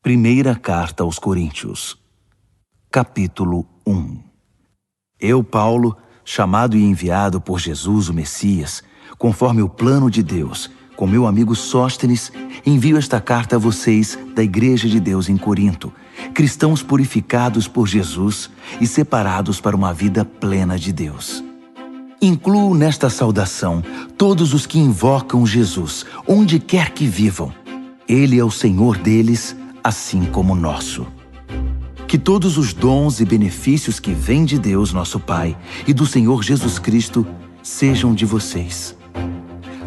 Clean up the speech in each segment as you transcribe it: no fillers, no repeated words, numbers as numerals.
Primeira Carta aos Coríntios, capítulo 1. Eu, Paulo, chamado e enviado por Jesus, o Messias, conforme o plano de Deus, com meu amigo Sóstenes, envio esta carta a vocês da Igreja de Deus em Corinto, cristãos purificados por Jesus e separados para uma vida plena de Deus. Incluo nesta saudação todos os que invocam Jesus, onde quer que vivam. Ele é o Senhor deles, assim como nosso. Que todos os dons e benefícios que vêm de Deus, nosso Pai, e do Senhor Jesus Cristo, sejam de vocês.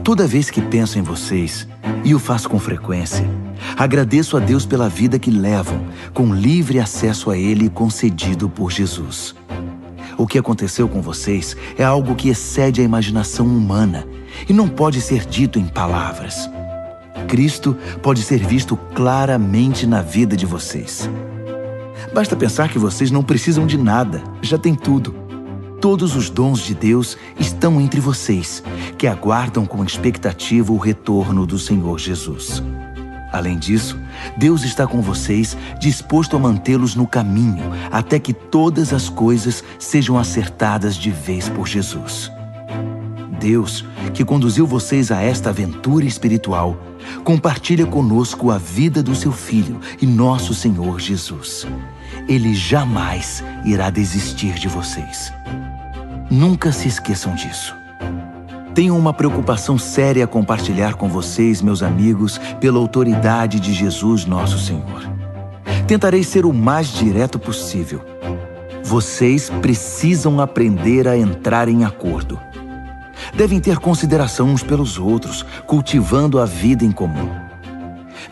Toda vez que penso em vocês, e o faço com frequência, agradeço a Deus pela vida que levam, com livre acesso a Ele concedido por Jesus. O que aconteceu com vocês é algo que excede a imaginação humana e não pode ser dito em palavras. Cristo pode ser visto claramente na vida de vocês. Basta pensar que vocês não precisam de nada, já têm tudo. Todos os dons de Deus estão entre vocês, que aguardam com expectativa o retorno do Senhor Jesus. Além disso, Deus está com vocês, disposto a mantê-los no caminho, até que todas as coisas sejam acertadas de vez por Jesus. Deus, que conduziu vocês a esta aventura espiritual, compartilha conosco a vida do seu Filho e nosso Senhor Jesus. Ele jamais irá desistir de vocês. Nunca se esqueçam disso. Tenho uma preocupação séria a compartilhar com vocês, meus amigos, pela autoridade de Jesus, nosso Senhor. Tentarei ser o mais direto possível. Vocês precisam aprender a entrar em acordo. Devem ter consideração uns pelos outros, cultivando a vida em comum.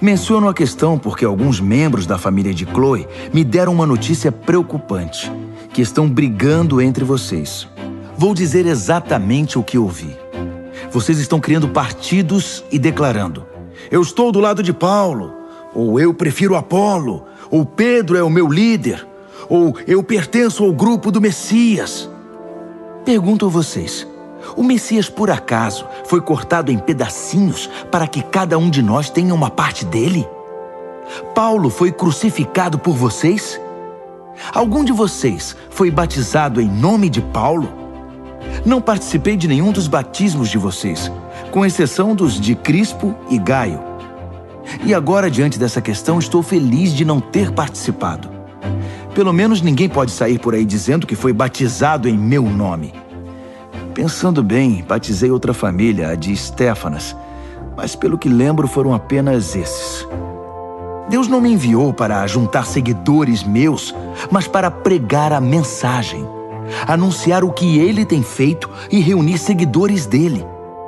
Menciono a questão porque alguns membros da família de Chloe me deram uma notícia preocupante, que estão brigando entre vocês. Vou dizer exatamente o que ouvi. Vocês estão criando partidos e declarando: eu estou do lado de Paulo, ou eu prefiro Apolo, ou Pedro é o meu líder, ou eu pertenço ao grupo do Messias. Pergunto a vocês: o Messias, por acaso, foi cortado em pedacinhos para que cada um de nós tenha uma parte dele? Paulo foi crucificado por vocês? Algum de vocês foi batizado em nome de Paulo? Não participei de nenhum dos batismos de vocês, com exceção dos de Crispo e Gaio. E agora, diante dessa questão, estou feliz de não ter participado. Pelo menos ninguém pode sair por aí dizendo que foi batizado em meu nome. Pensando bem, batizei outra família, a de Estéfanas, mas pelo que lembro foram apenas esses. Deus não me enviou para juntar seguidores meus, mas para pregar a mensagem, anunciar o que Ele tem feito e reunir seguidores dele.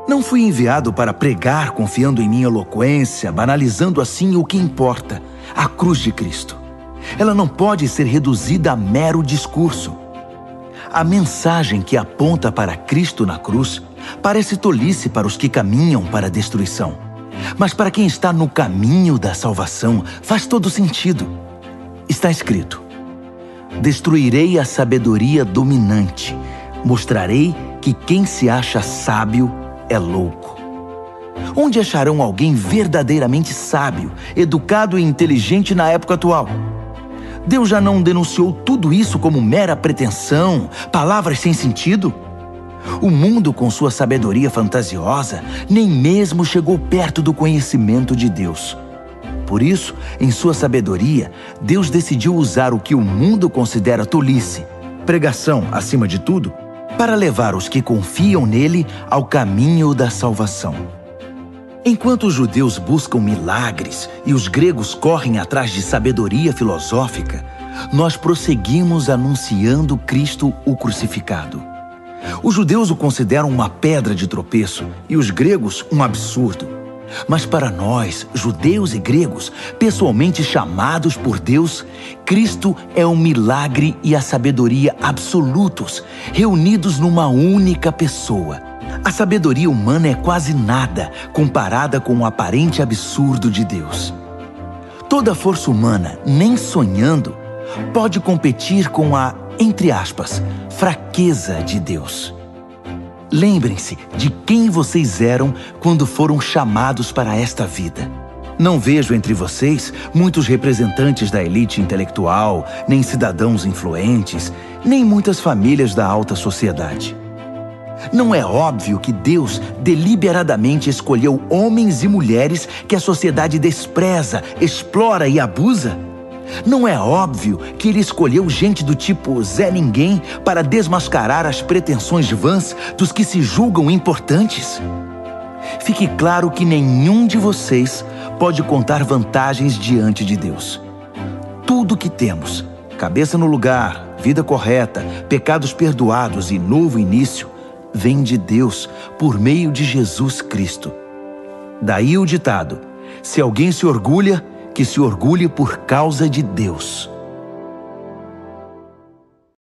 Não fui enviado para pregar confiando em minha eloquência, banalizando assim o que importa, a cruz de Cristo. Ela não pode ser reduzida a mero discurso. A mensagem que aponta para Cristo na cruz parece tolice para os que caminham para a destruição. Mas para quem está no caminho da salvação, faz todo sentido. Está escrito: destruirei a sabedoria dominante, mostrarei que quem se acha sábio é louco. Onde acharão alguém verdadeiramente sábio, educado e inteligente na época atual? Deus já não denunciou tudo isso como mera pretensão, palavras sem sentido? O mundo, com sua sabedoria fantasiosa, nem mesmo chegou perto do conhecimento de Deus. Por isso, em sua sabedoria, Deus decidiu usar o que o mundo considera tolice, pregação acima de tudo, para levar os que confiam nele ao caminho da salvação. Enquanto os judeus buscam milagres e os gregos correm atrás de sabedoria filosófica, nós prosseguimos anunciando Cristo o crucificado. Os judeus o consideram uma pedra de tropeço e os gregos um absurdo. Mas para nós, judeus e gregos, pessoalmente chamados por Deus, Cristo é o milagre e a sabedoria absolutos, reunidos numa única pessoa. A sabedoria humana é quase nada comparada com o aparente absurdo de Deus. Toda força humana, nem sonhando, pode competir com a, entre aspas, fraqueza de Deus. Lembrem-se de quem vocês eram quando foram chamados para esta vida. Não vejo entre vocês muitos representantes da elite intelectual, nem cidadãos influentes, nem muitas famílias da alta sociedade. Não é óbvio que Deus deliberadamente escolheu homens e mulheres que a sociedade despreza, explora e abusa? Não é óbvio que Ele escolheu gente do tipo Zé Ninguém para desmascarar as pretensões vãs dos que se julgam importantes? Fique claro que nenhum de vocês pode contar vantagens diante de Deus. Tudo que temos, cabeça no lugar, vida correta, pecados perdoados e novo início, vem de Deus por meio de Jesus Cristo. Daí o ditado: se alguém se orgulha, que se orgulhe por causa de Deus.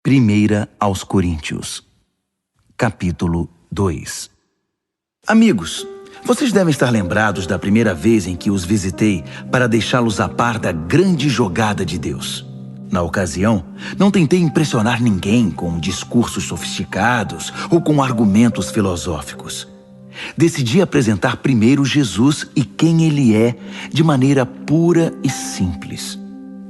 1 aos Coríntios, capítulo 2. Amigos, vocês devem estar lembrados da primeira vez em que os visitei para deixá-los a par da grande jogada de Deus. Na ocasião, não tentei impressionar ninguém com discursos sofisticados ou com argumentos filosóficos. Decidi apresentar primeiro Jesus e quem Ele é, de maneira pura e simples.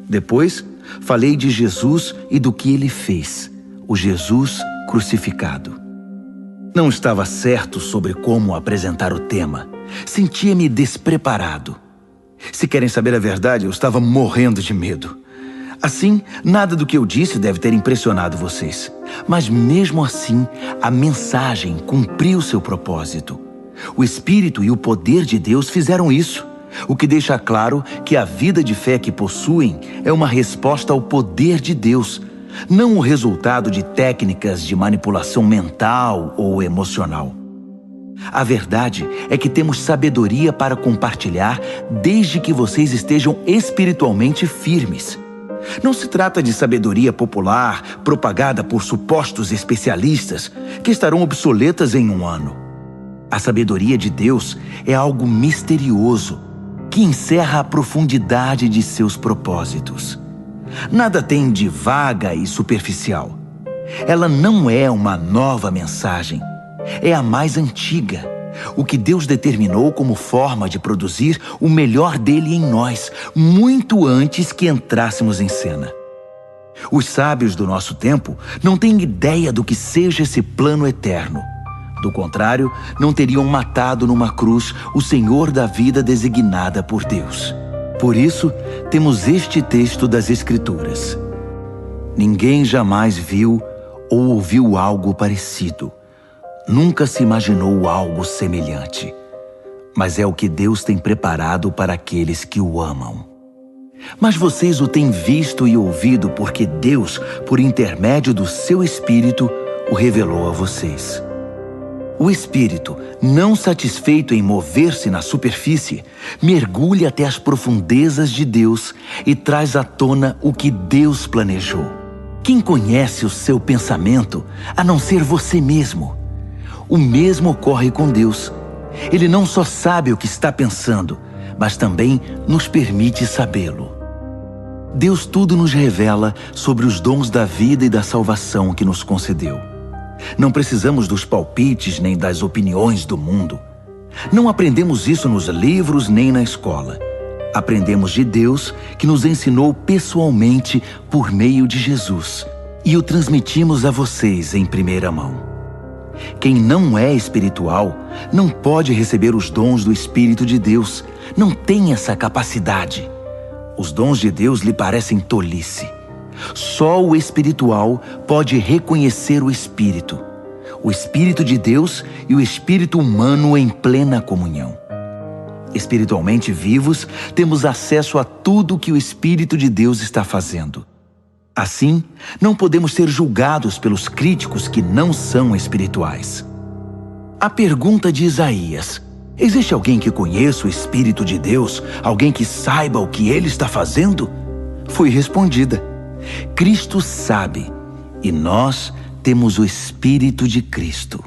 Depois, falei de Jesus e do que Ele fez, o Jesus crucificado. Não estava certo sobre como apresentar o tema. Sentia-me despreparado. Se querem saber a verdade, eu estava morrendo de medo. Assim, nada do que eu disse deve ter impressionado vocês. Mas mesmo assim, a mensagem cumpriu seu propósito. O Espírito e o poder de Deus fizeram isso, o que deixa claro que a vida de fé que possuem é uma resposta ao poder de Deus, não o resultado de técnicas de manipulação mental ou emocional. A verdade é que temos sabedoria para compartilhar desde que vocês estejam espiritualmente firmes. Não se trata de sabedoria popular, propagada por supostos especialistas, que estarão obsoletas em um ano. A sabedoria de Deus é algo misterioso, que encerra a profundidade de seus propósitos. Nada tem de vaga e superficial. Ela não é uma nova mensagem, é a mais antiga. O que Deus determinou como forma de produzir o melhor dele em nós, muito antes que entrássemos em cena. Os sábios do nosso tempo não têm ideia do que seja esse plano eterno. Do contrário, não teriam matado numa cruz o Senhor da vida designada por Deus. Por isso, temos este texto das Escrituras. Ninguém jamais viu ou ouviu algo parecido. Nunca se imaginou algo semelhante. Mas é o que Deus tem preparado para aqueles que o amam. Mas vocês o têm visto e ouvido porque Deus, por intermédio do seu Espírito, o revelou a vocês. O Espírito, não satisfeito em mover-se na superfície, mergulha até as profundezas de Deus e traz à tona o que Deus planejou. Quem conhece o seu pensamento, a não ser você mesmo? O mesmo ocorre com Deus. Ele não só sabe o que está pensando, mas também nos permite sabê-lo. Deus tudo nos revela sobre os dons da vida e da salvação que nos concedeu. Não precisamos dos palpites nem das opiniões do mundo. Não aprendemos isso nos livros nem na escola. Aprendemos de Deus, que nos ensinou pessoalmente por meio de Jesus, e o transmitimos a vocês em primeira mão. Quem não é espiritual não pode receber os dons do Espírito de Deus, não tem essa capacidade. Os dons de Deus lhe parecem tolice. Só o espiritual pode reconhecer o Espírito de Deus e o espírito humano em plena comunhão. Espiritualmente vivos, temos acesso a tudo que o Espírito de Deus está fazendo. Assim, não podemos ser julgados pelos críticos que não são espirituais. A pergunta de Isaías: existe alguém que conheça o Espírito de Deus, alguém que saiba o que ele está fazendo? Foi respondida: Cristo sabe, e nós temos o Espírito de Cristo.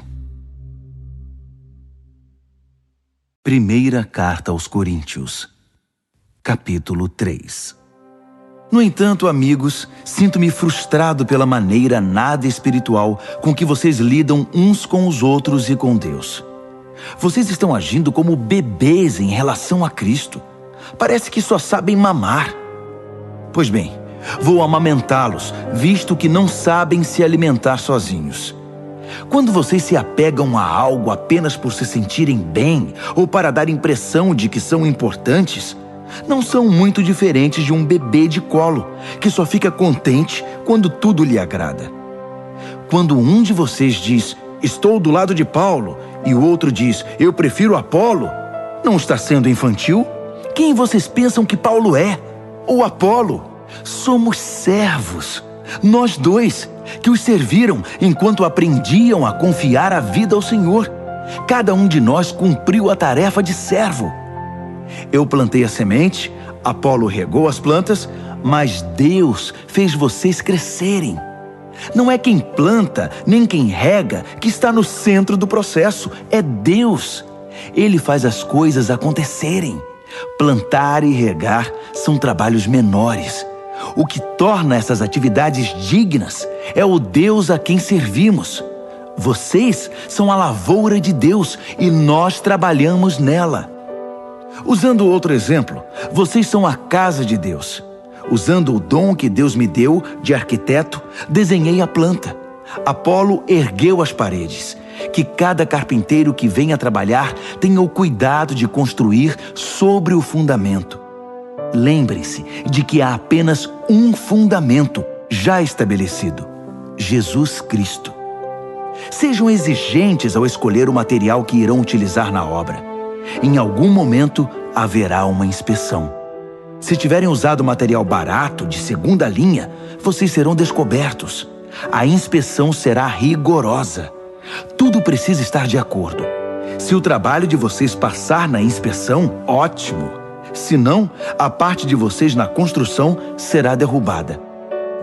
Primeira Carta aos Coríntios, capítulo 3. No entanto, amigos, sinto-me frustrado pela maneira nada espiritual com que vocês lidam uns com os outros e com Deus. Vocês estão agindo como bebês em relação a Cristo. Parece que só sabem mamar. Pois bem, vou amamentá-los, visto que não sabem se alimentar sozinhos. Quando vocês se apegam a algo apenas por se sentirem bem ou para dar impressão de que são importantes, não são muito diferentes de um bebê de colo, que só fica contente quando tudo lhe agrada. Quando um de vocês diz, estou do lado de Paulo, e o outro diz, eu prefiro Apolo, não está sendo infantil? Quem vocês pensam que Paulo é? Ou Apolo? Somos servos, nós dois, que os serviram enquanto aprendiam a confiar a vida ao Senhor. Cada um de nós cumpriu a tarefa de servo. Eu plantei a semente, Apolo regou as plantas, mas Deus fez vocês crescerem. Não é quem planta, nem quem rega, que está no centro do processo, é Deus. Ele faz as coisas acontecerem. Plantar e regar são trabalhos menores. O que torna essas atividades dignas é o Deus a quem servimos. Vocês são a lavoura de Deus e nós trabalhamos nela. Usando outro exemplo, vocês são a casa de Deus. Usando o dom que Deus me deu de arquiteto, desenhei a planta. Apolo ergueu as paredes. Que cada carpinteiro que venha trabalhar tenha o cuidado de construir sobre o fundamento. Lembrem-se de que há apenas um fundamento já estabelecido: Jesus Cristo. Sejam exigentes ao escolher o material que irão utilizar na obra. Em algum momento haverá uma inspeção. Se tiverem usado material barato, de segunda linha, vocês serão descobertos. A inspeção será rigorosa. Tudo precisa estar de acordo. Se o trabalho de vocês passar na inspeção, ótimo. Se não, a parte de vocês na construção será derrubada.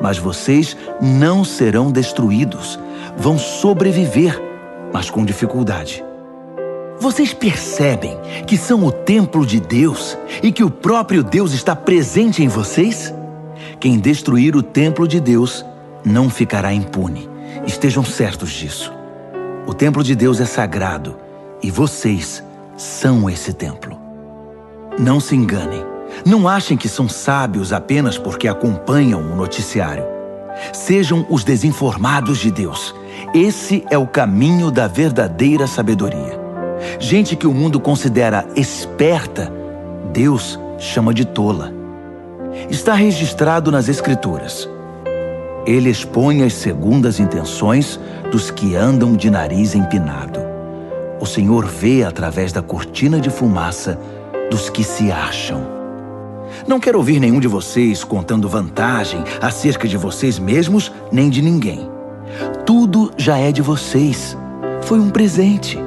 Mas vocês não serão destruídos. Vão sobreviver, mas com dificuldade. Vocês percebem que são o templo de Deus e que o próprio Deus está presente em vocês? Quem destruir o templo de Deus não ficará impune. Estejam certos disso. O templo de Deus é sagrado e vocês são esse templo. Não se enganem. Não achem que são sábios apenas porque acompanham o noticiário. Sejam os desinformados de Deus. Esse é o caminho da verdadeira sabedoria. Gente que o mundo considera esperta, Deus chama de tola. Está registrado nas Escrituras. Ele expõe as segundas intenções dos que andam de nariz empinado. O Senhor vê através da cortina de fumaça dos que se acham. Não quero ouvir nenhum de vocês contando vantagem acerca de vocês mesmos nem de ninguém. Tudo já é de vocês. Foi um presente.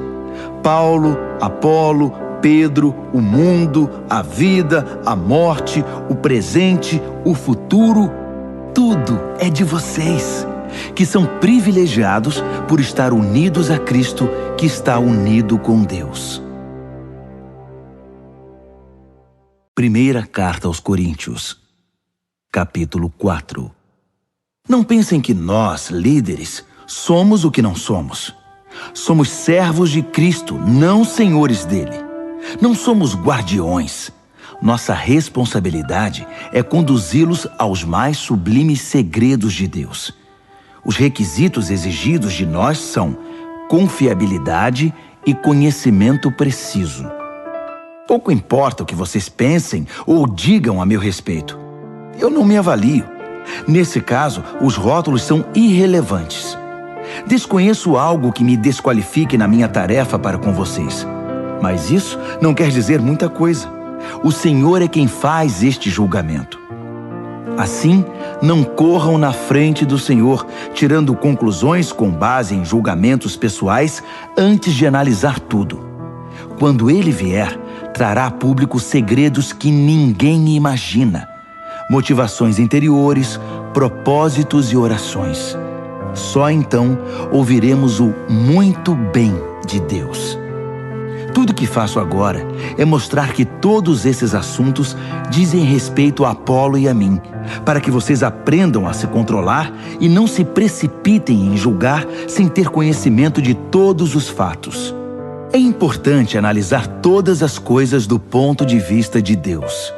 Paulo, Apolo, Pedro, o mundo, a vida, a morte, o presente, o futuro, tudo é de vocês, que são privilegiados por estar unidos a Cristo, que está unido com Deus. Primeira carta aos Coríntios, capítulo 4. Não pensem que nós, líderes, somos o que não somos. Somos servos de Cristo, não senhores dele. Não somos guardiões. Nossa responsabilidade é conduzi-los aos mais sublimes segredos de Deus. Os requisitos exigidos de nós são confiabilidade e conhecimento preciso. Pouco importa o que vocês pensem ou digam a meu respeito. Eu não me avalio. Nesse caso, os rótulos são irrelevantes. Desconheço algo que me desqualifique na minha tarefa para com vocês. Mas isso não quer dizer muita coisa. O Senhor é quem faz este julgamento. Assim, não corram na frente do Senhor, tirando conclusões com base em julgamentos pessoais antes de analisar tudo. Quando Ele vier, trará a público segredos que ninguém imagina, motivações interiores, propósitos e orações. Só então ouviremos o muito bem de Deus. Tudo que faço agora é mostrar que todos esses assuntos dizem respeito a Apolo e a mim, para que vocês aprendam a se controlar e não se precipitem em julgar sem ter conhecimento de todos os fatos. É importante analisar todas as coisas do ponto de vista de Deus.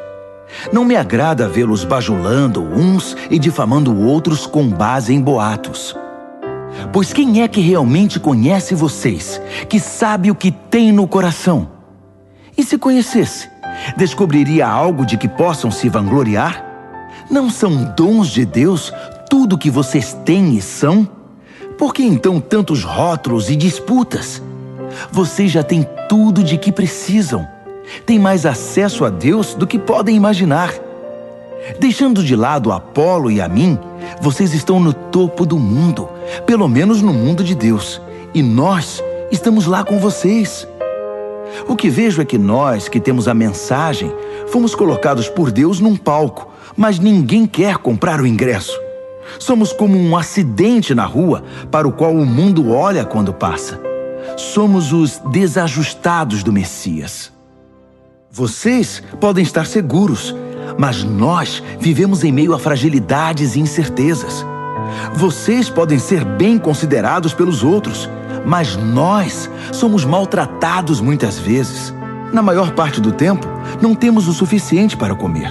Não me agrada vê-los bajulando uns e difamando outros com base em boatos. Pois quem é que realmente conhece vocês, que sabe o que tem no coração? E se conhecesse, descobriria algo de que possam se vangloriar? Não são dons de Deus tudo o que vocês têm e são? Por que então tantos rótulos e disputas? Vocês já têm tudo de que precisam. Têm mais acesso a Deus do que podem imaginar. Deixando de lado Apolo e a mim, vocês estão no topo do mundo, pelo menos no mundo de Deus. E nós estamos lá com vocês. O que vejo é que nós, que temos a mensagem, fomos colocados por Deus num palco, mas ninguém quer comprar o ingresso. Somos como um acidente na rua para o qual o mundo olha quando passa. Somos os desajustados do Messias. Vocês podem estar seguros, mas nós vivemos em meio a fragilidades e incertezas. Vocês podem ser bem considerados pelos outros, mas nós somos maltratados muitas vezes. Na maior parte do tempo, não temos o suficiente para comer.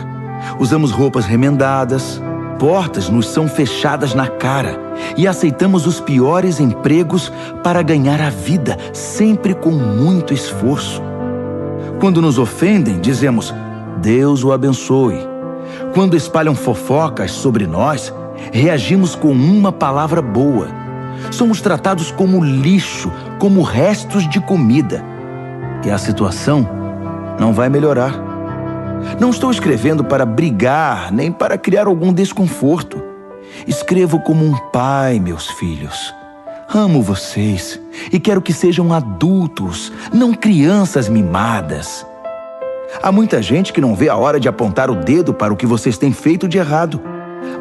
Usamos roupas remendadas, portas nos são fechadas na cara e aceitamos os piores empregos para ganhar a vida, sempre com muito esforço. Quando nos ofendem, dizemos, Deus o abençoe. Quando espalham fofocas sobre nós, reagimos com uma palavra boa. Somos tratados como lixo, como restos de comida. E a situação não vai melhorar. Não estou escrevendo para brigar, nem para criar algum desconforto. Escrevo como um pai, meus filhos. Amo vocês e quero que sejam adultos, não crianças mimadas. Há muita gente que não vê a hora de apontar o dedo para o que vocês têm feito de errado.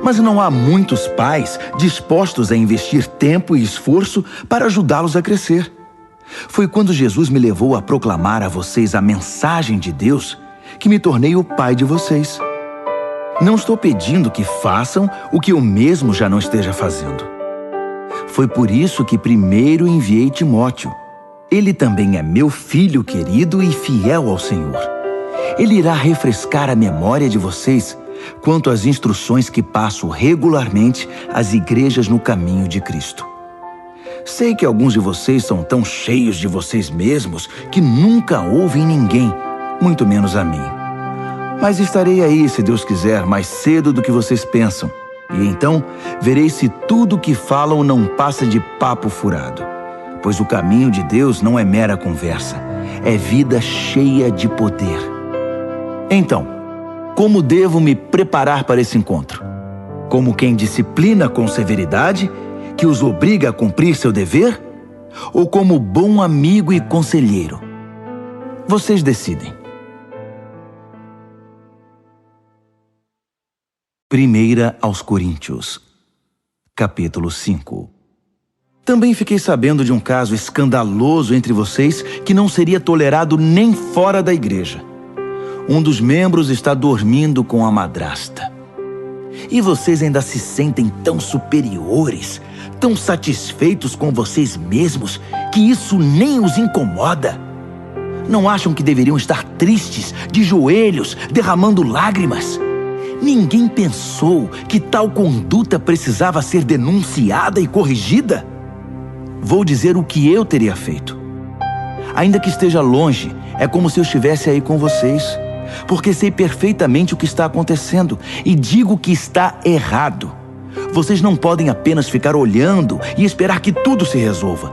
Mas não há muitos pais dispostos a investir tempo e esforço para ajudá-los a crescer. Foi quando Jesus me levou a proclamar a vocês a mensagem de Deus que me tornei o pai de vocês. Não estou pedindo que façam o que eu mesmo já não esteja fazendo. Foi por isso que primeiro enviei Timóteo. Ele também é meu filho querido e fiel ao Senhor. Ele irá refrescar a memória de vocês quanto às instruções que passo regularmente às igrejas no caminho de Cristo. Sei que alguns de vocês são tão cheios de vocês mesmos que nunca ouvem ninguém, muito menos a mim. Mas estarei aí, se Deus quiser, mais cedo do que vocês pensam. E então verei se tudo o que falam não passa de papo furado. Pois o caminho de Deus não é mera conversa, é vida cheia de poder. Então, como devo me preparar para esse encontro? Como quem disciplina com severidade, que os obriga a cumprir seu dever? Ou como bom amigo e conselheiro? Vocês decidem. 1 aos Coríntios, capítulo 5. Também fiquei sabendo de um caso escandaloso entre vocês que não seria tolerado nem fora da igreja. Um dos membros está dormindo com a madrasta. E vocês ainda se sentem tão superiores, tão satisfeitos com vocês mesmos, que isso nem os incomoda. Não acham que deveriam estar tristes, de joelhos, derramando lágrimas? Ninguém pensou que tal conduta precisava ser denunciada e corrigida? Vou dizer o que eu teria feito. Ainda que esteja longe, é como se eu estivesse aí com vocês, porque sei perfeitamente o que está acontecendo e digo que está errado. Vocês não podem apenas ficar olhando e esperar que tudo se resolva.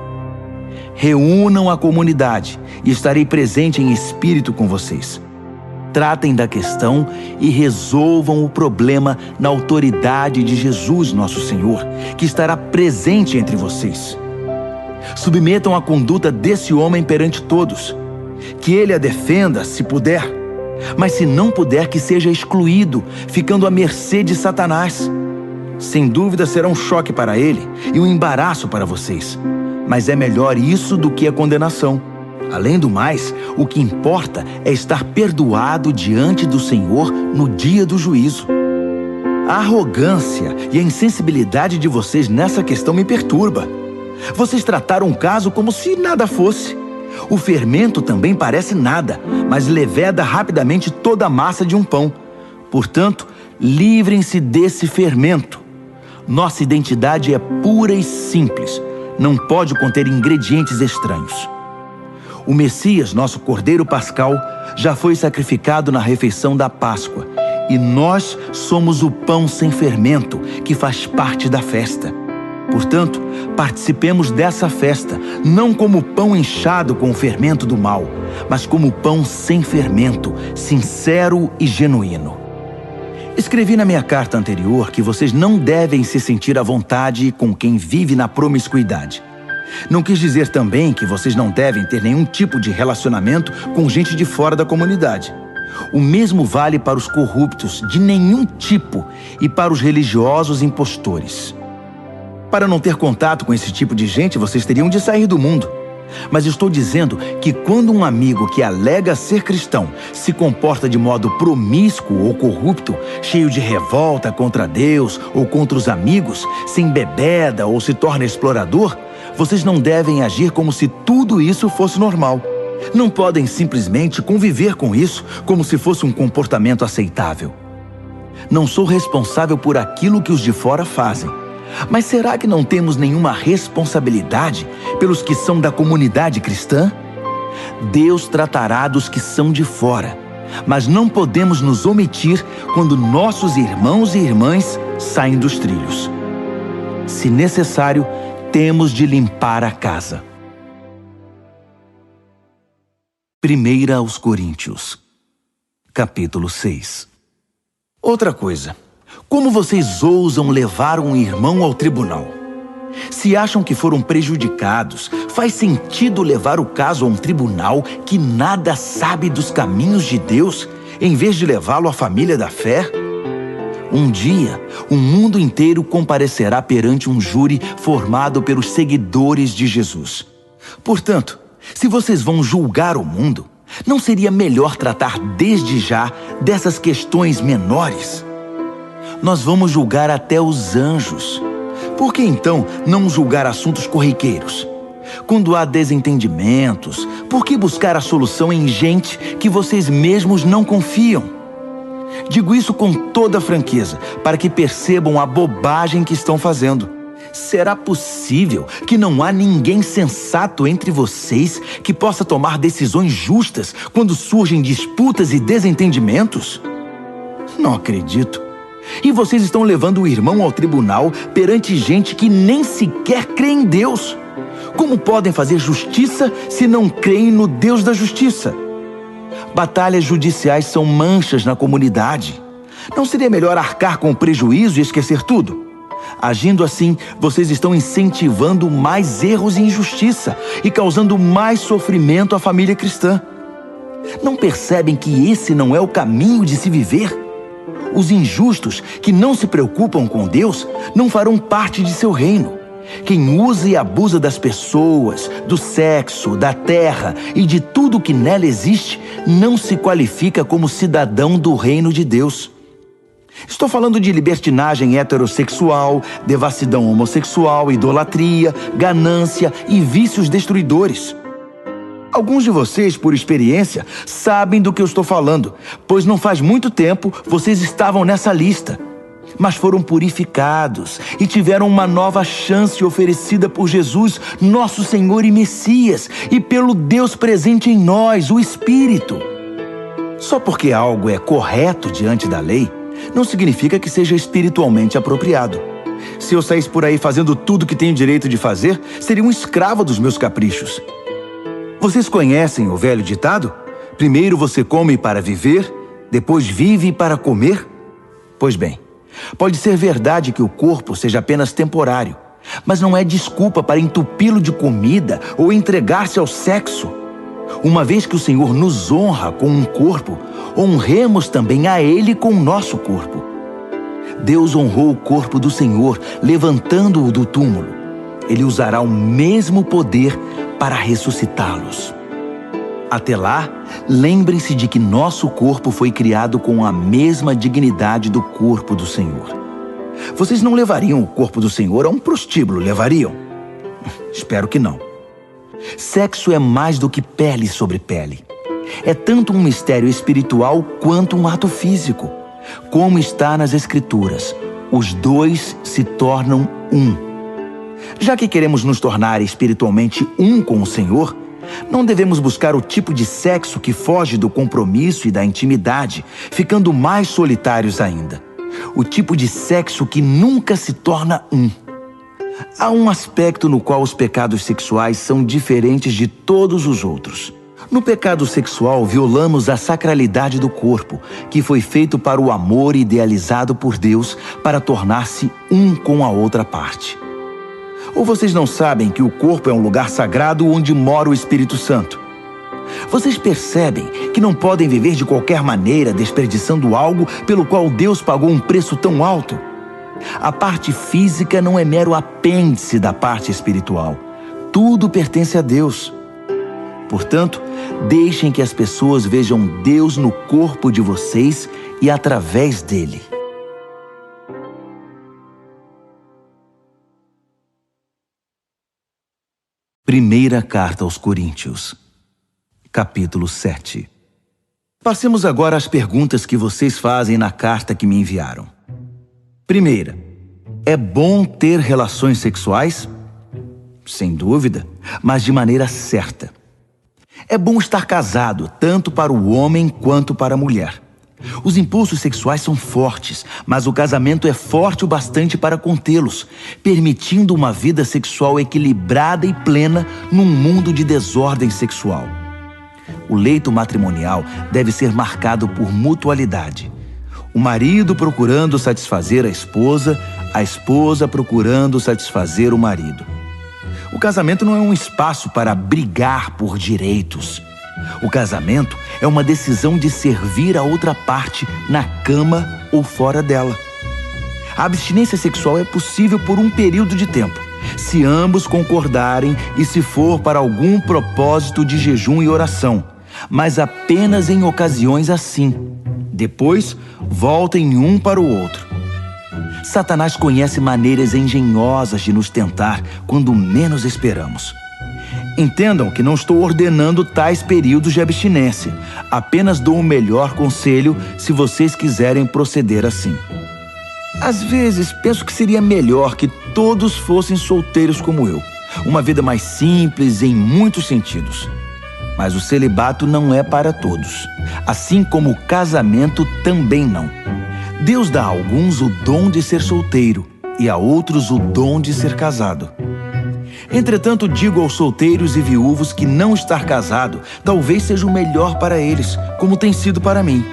Reúnam a comunidade e estarei presente em espírito com vocês. Tratem da questão e resolvam o problema na autoridade de Jesus, nosso Senhor, que estará presente entre vocês. Submetam a conduta desse homem perante todos. Que ele a defenda, se puder. Mas se não puder, que seja excluído, ficando à mercê de Satanás. Sem dúvida será um choque para ele e um embaraço para vocês. Mas é melhor isso do que a condenação. Além do mais, o que importa é estar perdoado diante do Senhor no dia do juízo. A arrogância e a insensibilidade de vocês nessa questão me perturba. Vocês trataram o caso como se nada fosse. O fermento também parece nada, mas leveda rapidamente toda a massa de um pão. Portanto, livrem-se desse fermento. Nossa identidade é pura e simples. Não pode conter ingredientes estranhos. O Messias, nosso Cordeiro Pascal, já foi sacrificado na refeição da Páscoa. E nós somos o pão sem fermento, que faz parte da festa. Portanto, participemos dessa festa, não como pão inchado com o fermento do mal, mas como pão sem fermento, sincero e genuíno. Escrevi na minha carta anterior que vocês não devem se sentir à vontade com quem vive na promiscuidade. Não quis dizer também que vocês não devem ter nenhum tipo de relacionamento com gente de fora da comunidade. O mesmo vale para os corruptos de nenhum tipo e para os religiosos impostores. Para não ter contato com esse tipo de gente, vocês teriam de sair do mundo. Mas estou dizendo que quando um amigo que alega ser cristão se comporta de modo promíscuo ou corrupto, cheio de revolta contra Deus ou contra os amigos, se embebeda ou se torna explorador, vocês não devem agir como se tudo isso fosse normal. Não podem simplesmente conviver com isso como se fosse um comportamento aceitável. Não sou responsável por aquilo que os de fora fazem. Mas será que não temos nenhuma responsabilidade pelos que são da comunidade cristã? Deus tratará dos que são de fora, mas não podemos nos omitir quando nossos irmãos e irmãs saem dos trilhos. Se necessário, temos de limpar a casa. 1 aos Coríntios, capítulo 6. Outra coisa. Como vocês ousam levar um irmão ao tribunal? Se acham que foram prejudicados, faz sentido levar o caso a um tribunal que nada sabe dos caminhos de Deus, em vez de levá-lo à família da fé? Um dia, o mundo inteiro comparecerá perante um júri formado pelos seguidores de Jesus. Portanto, se vocês vão julgar o mundo, não seria melhor tratar desde já dessas questões menores? Nós vamos julgar até os anjos. Por que então não julgar assuntos corriqueiros? Quando há desentendimentos, por que buscar a solução em gente que vocês mesmos não confiam? Digo isso com toda franqueza, para que percebam a bobagem que estão fazendo. Será possível que não há ninguém sensato entre vocês que possa tomar decisões justas quando surgem disputas e desentendimentos? Não acredito. E vocês estão levando o irmão ao tribunal perante gente que nem sequer crê em Deus. Como podem fazer justiça se não creem no Deus da justiça? Batalhas judiciais são manchas na comunidade. Não seria melhor arcar com o prejuízo e esquecer tudo? Agindo assim, vocês estão incentivando mais erros e injustiça e causando mais sofrimento à família cristã. Não percebem que esse não é o caminho de se viver? Os injustos que não se preocupam com Deus não farão parte de seu reino. Quem usa e abusa das pessoas, do sexo, da terra e de tudo que nela existe, não se qualifica como cidadão do reino de Deus. Estou falando de libertinagem heterossexual, devassidão homossexual, idolatria, ganância e vícios destruidores. Alguns de vocês, por experiência, sabem do que eu estou falando, pois não faz muito tempo vocês estavam nessa lista. Mas foram purificados e tiveram uma nova chance oferecida por Jesus, nosso Senhor e Messias, e pelo Deus presente em nós, o Espírito. Só porque algo é correto diante da lei, não significa que seja espiritualmente apropriado. Se eu saísse por aí fazendo tudo que tenho direito de fazer, seria um escravo dos meus caprichos. Vocês conhecem o velho ditado? Primeiro você come para viver, depois vive para comer? Pois bem, pode ser verdade que o corpo seja apenas temporário, mas não é desculpa para entupi-lo de comida ou entregar-se ao sexo. Uma vez que o Senhor nos honra com um corpo, honremos também a Ele com o nosso corpo. Deus honrou o corpo do Senhor, levantando-o do túmulo. Ele usará o mesmo poder para ressuscitá-los. Até lá, lembrem-se de que nosso corpo foi criado com a mesma dignidade do corpo do Senhor. Vocês não levariam o corpo do Senhor a um prostíbulo, levariam? Espero que não. Sexo é mais do que pele sobre pele. É tanto um mistério espiritual quanto um ato físico. Como está nas Escrituras, os dois se tornam um. Já que queremos nos tornar espiritualmente um com o Senhor, não devemos buscar o tipo de sexo que foge do compromisso e da intimidade, ficando mais solitários ainda. O tipo de sexo que nunca se torna um. Há um aspecto no qual os pecados sexuais são diferentes de todos os outros. No pecado sexual, violamos a sacralidade do corpo, que foi feito para o amor idealizado por Deus para tornar-se um com a outra parte. Ou vocês não sabem que o corpo é um lugar sagrado onde mora o Espírito Santo? Vocês percebem que não podem viver de qualquer maneira desperdiçando algo pelo qual Deus pagou um preço tão alto? A parte física não é mero apêndice da parte espiritual. Tudo pertence a Deus. Portanto, deixem que as pessoas vejam Deus no corpo de vocês e através dele. Primeira Carta aos Coríntios, capítulo 7. Passemos agora às perguntas que vocês fazem na carta que me enviaram. Primeira, é bom ter relações sexuais? Sem dúvida, mas de maneira certa. É bom estar casado, tanto para o homem quanto para a mulher. Os impulsos sexuais são fortes, mas o casamento é forte o bastante para contê-los, permitindo uma vida sexual equilibrada e plena num mundo de desordem sexual. O leito matrimonial deve ser marcado por mutualidade. O marido procurando satisfazer a esposa procurando satisfazer o marido. O casamento não é um espaço para brigar por direitos. O casamento é uma decisão de servir a outra parte na cama ou fora dela. A abstinência sexual é possível por um período de tempo, se ambos concordarem e se for para algum propósito de jejum e oração, mas apenas em ocasiões assim. Depois, voltem um para o outro. Satanás conhece maneiras engenhosas de nos tentar quando menos esperamos. Entendam que não estou ordenando tais períodos de abstinência. Apenas dou o melhor conselho se vocês quiserem proceder assim. Às vezes, penso que seria melhor que todos fossem solteiros como eu. Uma vida mais simples em muitos sentidos. Mas o celibato não é para todos. Assim como o casamento também não. Deus dá a alguns o dom de ser solteiro e a outros o dom de ser casado. Entretanto, digo aos solteiros e viúvos que não estar casado talvez seja o melhor para eles, como tem sido para mim.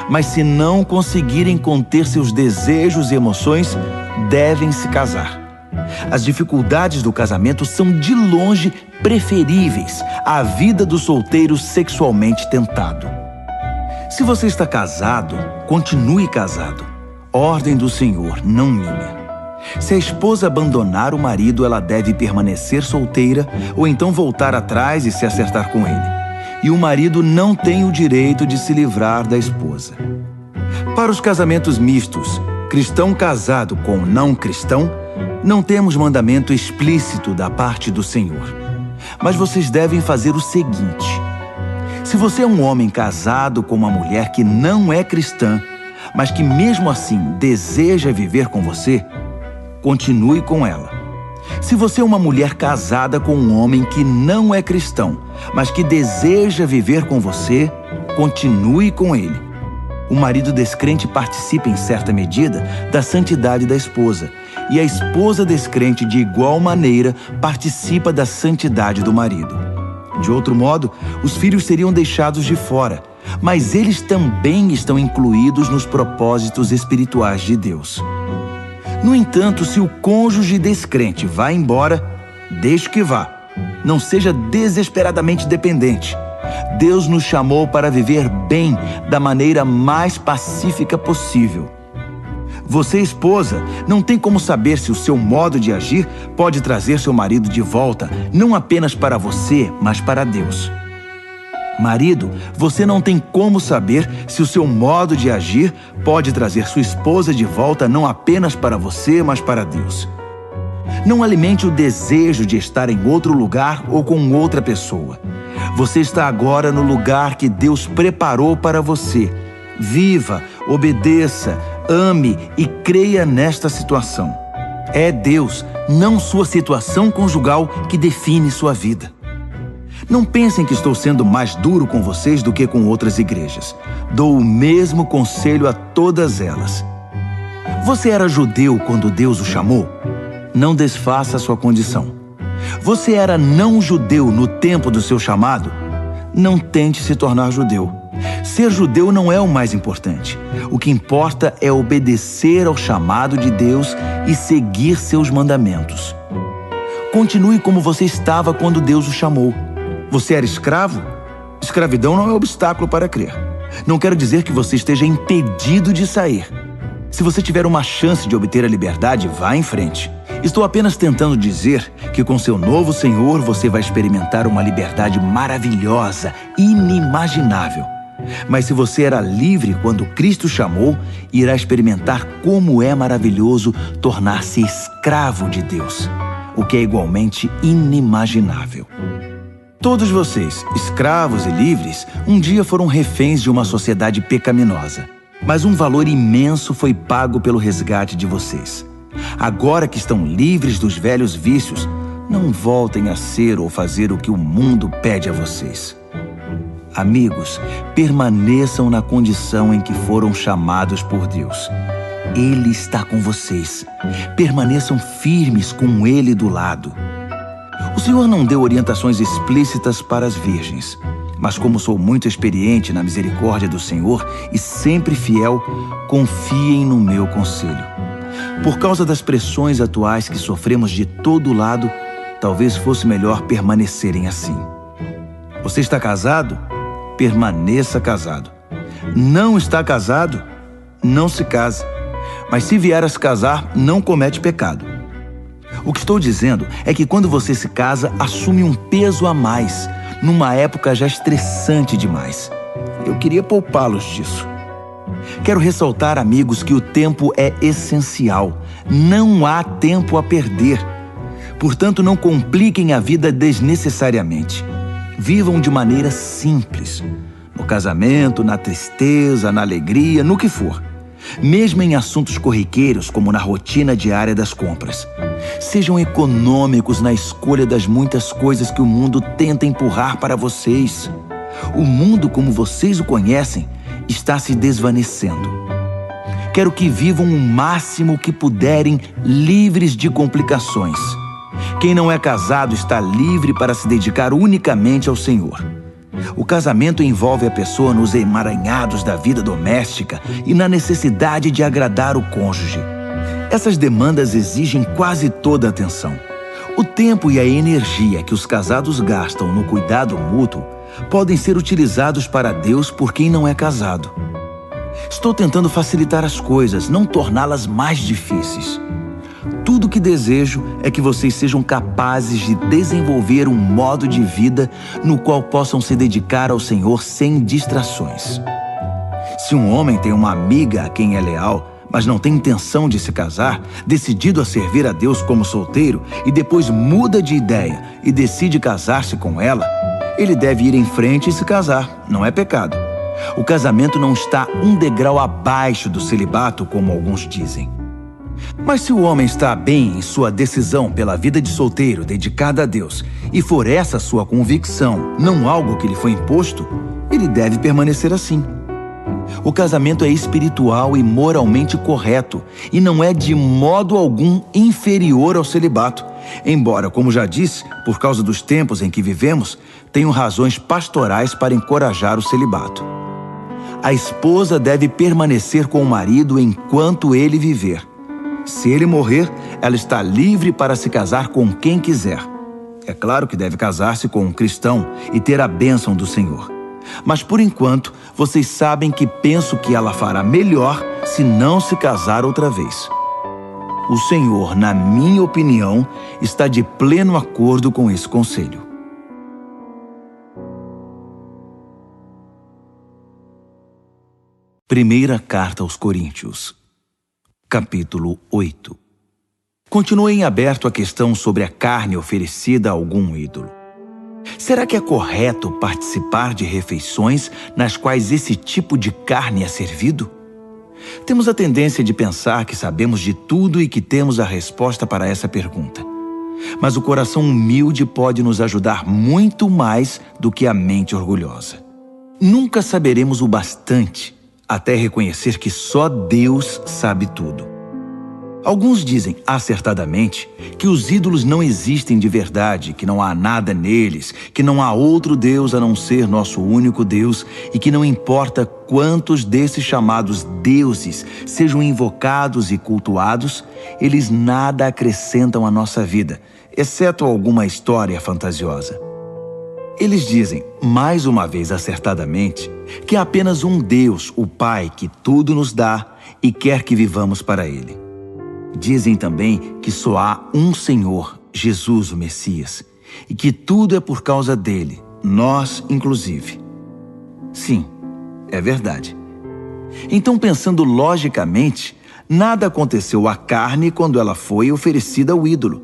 Mas se não conseguirem conter seus desejos e emoções, devem se casar. As dificuldades do casamento são de longe preferíveis à vida do solteiro sexualmente tentado. Se você está casado, continue casado. Ordem do Senhor, não minha. Se a esposa abandonar o marido, ela deve permanecer solteira ou então voltar atrás e se acertar com ele. E o marido não tem o direito de se livrar da esposa. Para os casamentos mistos, cristão casado com não cristão, não temos mandamento explícito da parte do Senhor. Mas vocês devem fazer o seguinte: se você é um homem casado com uma mulher que não é cristã, mas que mesmo assim deseja viver com você, continue com ela. Se você é uma mulher casada com um homem que não é cristão, mas que deseja viver com você, continue com ele. O marido descrente participa em certa medida da santidade da esposa, e a esposa descrente de igual maneira participa da santidade do marido. De outro modo, os filhos seriam deixados de fora, mas eles também estão incluídos nos propósitos espirituais de Deus. No entanto, se o cônjuge descrente vai embora, deixe que vá. Não seja desesperadamente dependente. Deus nos chamou para viver bem da maneira mais pacífica possível. Você, esposa, não tem como saber se o seu modo de agir pode trazer seu marido de volta, não apenas para você, mas para Deus. Marido, você não tem como saber se o seu modo de agir pode trazer sua esposa de volta não apenas para você, mas para Deus. Não alimente o desejo de estar em outro lugar ou com outra pessoa. Você está agora no lugar que Deus preparou para você. Viva, obedeça, ame e creia nesta situação. É Deus, não sua situação conjugal, que define sua vida. Não pensem que estou sendo mais duro com vocês do que com outras igrejas. Dou o mesmo conselho a todas elas. Você era judeu quando Deus o chamou? Não desfaça sua condição. Você era não judeu no tempo do seu chamado? Não tente se tornar judeu. Ser judeu não é o mais importante. O que importa é obedecer ao chamado de Deus e seguir seus mandamentos. Continue como você estava quando Deus o chamou. Você era escravo? Escravidão não é obstáculo para crer. Não quero dizer que você esteja impedido de sair. Se você tiver uma chance de obter a liberdade, vá em frente. Estou apenas tentando dizer que com seu novo Senhor você vai experimentar uma liberdade maravilhosa, inimaginável. Mas se você era livre quando Cristo chamou, irá experimentar como é maravilhoso tornar-se escravo de Deus, o que é igualmente inimaginável. Todos vocês, escravos e livres, um dia foram reféns de uma sociedade pecaminosa. Mas um valor imenso foi pago pelo resgate de vocês. Agora que estão livres dos velhos vícios, não voltem a ser ou fazer o que o mundo pede a vocês. Amigos, permaneçam na condição em que foram chamados por Deus. Ele está com vocês. Permaneçam firmes com Ele do lado. O Senhor não deu orientações explícitas para as virgens, mas como sou muito experiente na misericórdia do Senhor e sempre fiel, confiem no meu conselho. Por causa das pressões atuais que sofremos de todo lado, talvez fosse melhor permanecerem assim. Você está casado? Permaneça casado. Não está casado? Não se case. Mas se vier a se casar, não comete pecado. O que estou dizendo é que quando você se casa, assume um peso a mais, numa época já estressante demais. Eu queria poupá-los disso. Quero ressaltar, amigos, que o tempo é essencial. Não há tempo a perder. Portanto, não compliquem a vida desnecessariamente. Vivam de maneira simples. No casamento, na tristeza, na alegria, no que for. Mesmo em assuntos corriqueiros, como na rotina diária das compras. Sejam econômicos na escolha das muitas coisas que o mundo tenta empurrar para vocês. O mundo, como vocês o conhecem, está se desvanecendo. Quero que vivam o máximo que puderem, livres de complicações. Quem não é casado está livre para se dedicar unicamente ao Senhor. O casamento envolve a pessoa nos emaranhados da vida doméstica e na necessidade de agradar o cônjuge. Essas demandas exigem quase toda a atenção. O tempo e a energia que os casados gastam no cuidado mútuo podem ser utilizados para Deus por quem não é casado. Estou tentando facilitar as coisas, não torná-las mais difíceis. Tudo que desejo é que vocês sejam capazes de desenvolver um modo de vida no qual possam se dedicar ao Senhor sem distrações. Se um homem tem uma amiga a quem é leal, mas não tem intenção de se casar, decidido a servir a Deus como solteiro e depois muda de ideia e decide casar-se com ela, ele deve ir em frente e se casar, não é pecado. O casamento não está um degrau abaixo do celibato, como alguns dizem. Mas se o homem está bem em sua decisão pela vida de solteiro dedicada a Deus, e for essa sua convicção, não algo que lhe foi imposto, ele deve permanecer assim. O casamento é espiritual e moralmente correto, e não é de modo algum inferior ao celibato, embora, como já disse, por causa dos tempos em que vivemos, tenham razões pastorais para encorajar o celibato. A esposa deve permanecer com o marido enquanto ele viver. Se ele morrer, ela está livre para se casar com quem quiser. É claro que deve casar-se com um cristão e ter a bênção do Senhor. Mas por enquanto, vocês sabem que penso que ela fará melhor se não se casar outra vez. O Senhor, na minha opinião, está de pleno acordo com esse conselho. Primeira carta aos Coríntios, capítulo 8. Continue em aberto a questão sobre a carne oferecida a algum ídolo. Será que é correto participar de refeições nas quais esse tipo de carne é servido? Temos a tendência de pensar que sabemos de tudo e que temos a resposta para essa pergunta. Mas o coração humilde pode nos ajudar muito mais do que a mente orgulhosa. Nunca saberemos o bastante até reconhecer que só Deus sabe tudo. Alguns dizem, acertadamente, que os ídolos não existem de verdade, que não há nada neles, que não há outro Deus a não ser nosso único Deus e que não importa quantos desses chamados deuses sejam invocados e cultuados, eles nada acrescentam à nossa vida, exceto alguma história fantasiosa. Eles dizem, mais uma vez acertadamente, que há apenas um Deus, o Pai, que tudo nos dá e quer que vivamos para Ele. Dizem também que só há um Senhor, Jesus, o Messias, e que tudo é por causa dele, nós inclusive. Sim, é verdade. Então, pensando logicamente, nada aconteceu à carne quando ela foi oferecida ao ídolo.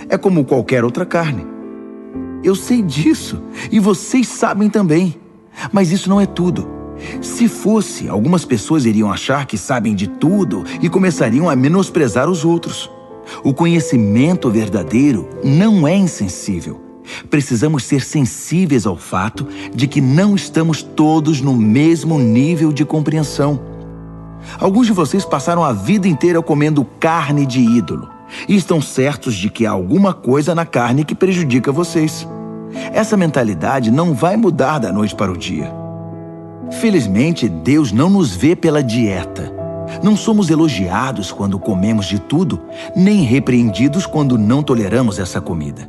É como qualquer outra carne. Eu sei disso, e vocês sabem também. Mas isso não é tudo. Se fosse, algumas pessoas iriam achar que sabem de tudo e começariam a menosprezar os outros. O conhecimento verdadeiro não é insensível. Precisamos ser sensíveis ao fato de que não estamos todos no mesmo nível de compreensão. Alguns de vocês passaram a vida inteira comendo carne de ídolo e estão certos de que há alguma coisa na carne que prejudica vocês. Essa mentalidade não vai mudar da noite para o dia. Felizmente, Deus não nos vê pela dieta. Não somos elogiados quando comemos de tudo, nem repreendidos quando não toleramos essa comida.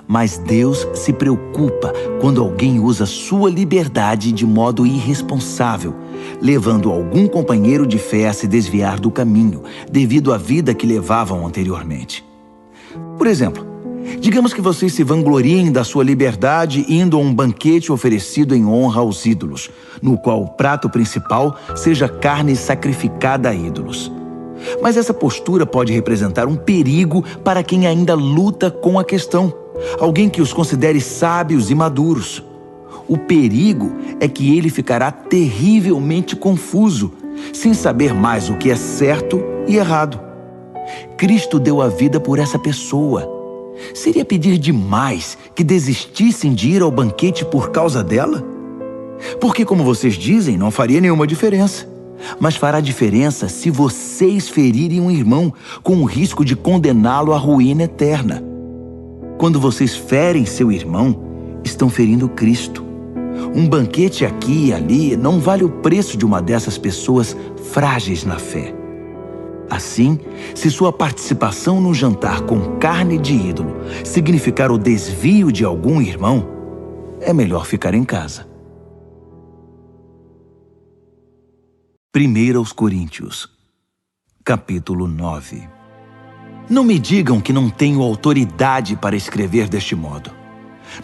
Mas Deus se preocupa quando alguém usa sua liberdade de modo irresponsável, levando algum companheiro de fé a se desviar do caminho, devido à vida que levavam anteriormente. Por exemplo, digamos que vocês se vangloriem da sua liberdade indo a um banquete oferecido em honra aos ídolos, no qual o prato principal seja carne sacrificada a ídolos. Mas essa postura pode representar um perigo para quem ainda luta com a questão, alguém que os considere sábios e maduros. O perigo é que ele ficará terrivelmente confuso, sem saber mais o que é certo e errado. Cristo deu a vida por essa pessoa. Seria pedir demais que desistissem de ir ao banquete por causa dela? Porque, como vocês dizem, não faria nenhuma diferença. Mas fará diferença se vocês ferirem um irmão, com o risco de condená-lo à ruína eterna. Quando vocês ferem seu irmão, estão ferindo Cristo. Um banquete aqui e ali não vale o preço de uma dessas pessoas frágeis na fé. Assim, se sua participação no jantar com carne de ídolo significar o desvio de algum irmão, é melhor ficar em casa. 1 Coríntios, capítulo 9. Não me digam que não tenho autoridade para escrever deste modo.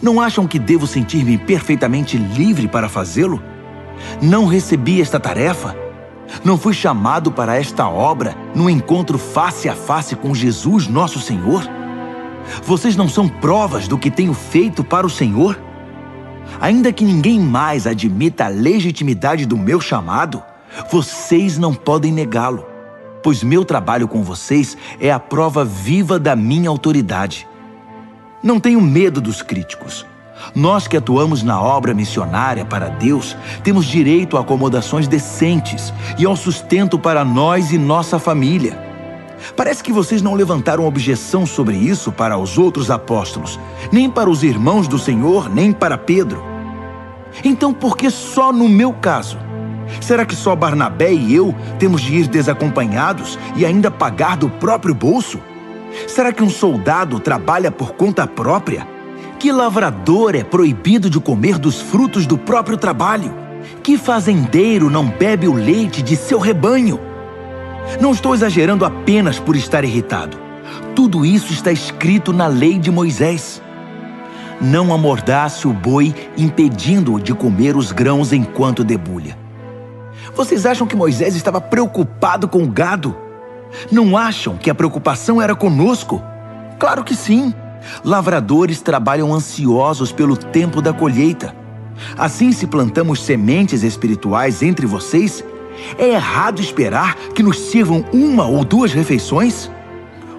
Não acham que devo sentir-me perfeitamente livre para fazê-lo? Não recebi esta tarefa? Não fui chamado para esta obra no encontro face a face com Jesus, nosso Senhor? Vocês não são provas do que tenho feito para o Senhor? Ainda que ninguém mais admita a legitimidade do meu chamado, vocês não podem negá-lo, pois meu trabalho com vocês é a prova viva da minha autoridade. Não tenho medo dos críticos. Nós que atuamos na obra missionária para Deus, temos direito a acomodações decentes e ao sustento para nós e nossa família. Parece que vocês não levantaram objeção sobre isso para os outros apóstolos, nem para os irmãos do Senhor, nem para Pedro. Então, por que só no meu caso? Será que só Barnabé e eu temos de ir desacompanhados e ainda pagar do próprio bolso? Será que um soldado trabalha por conta própria? Que lavrador é proibido de comer dos frutos do próprio trabalho? Que fazendeiro não bebe o leite de seu rebanho? Não estou exagerando apenas por estar irritado. Tudo isso está escrito na lei de Moisés. Não amordace o boi, impedindo-o de comer os grãos enquanto debulha. Vocês acham que Moisés estava preocupado com o gado? Não acham que a preocupação era conosco? Claro que sim. Lavradores trabalham ansiosos pelo tempo da colheita. Assim, se plantamos sementes espirituais entre vocês, é errado esperar que nos sirvam 1 ou 2 refeições?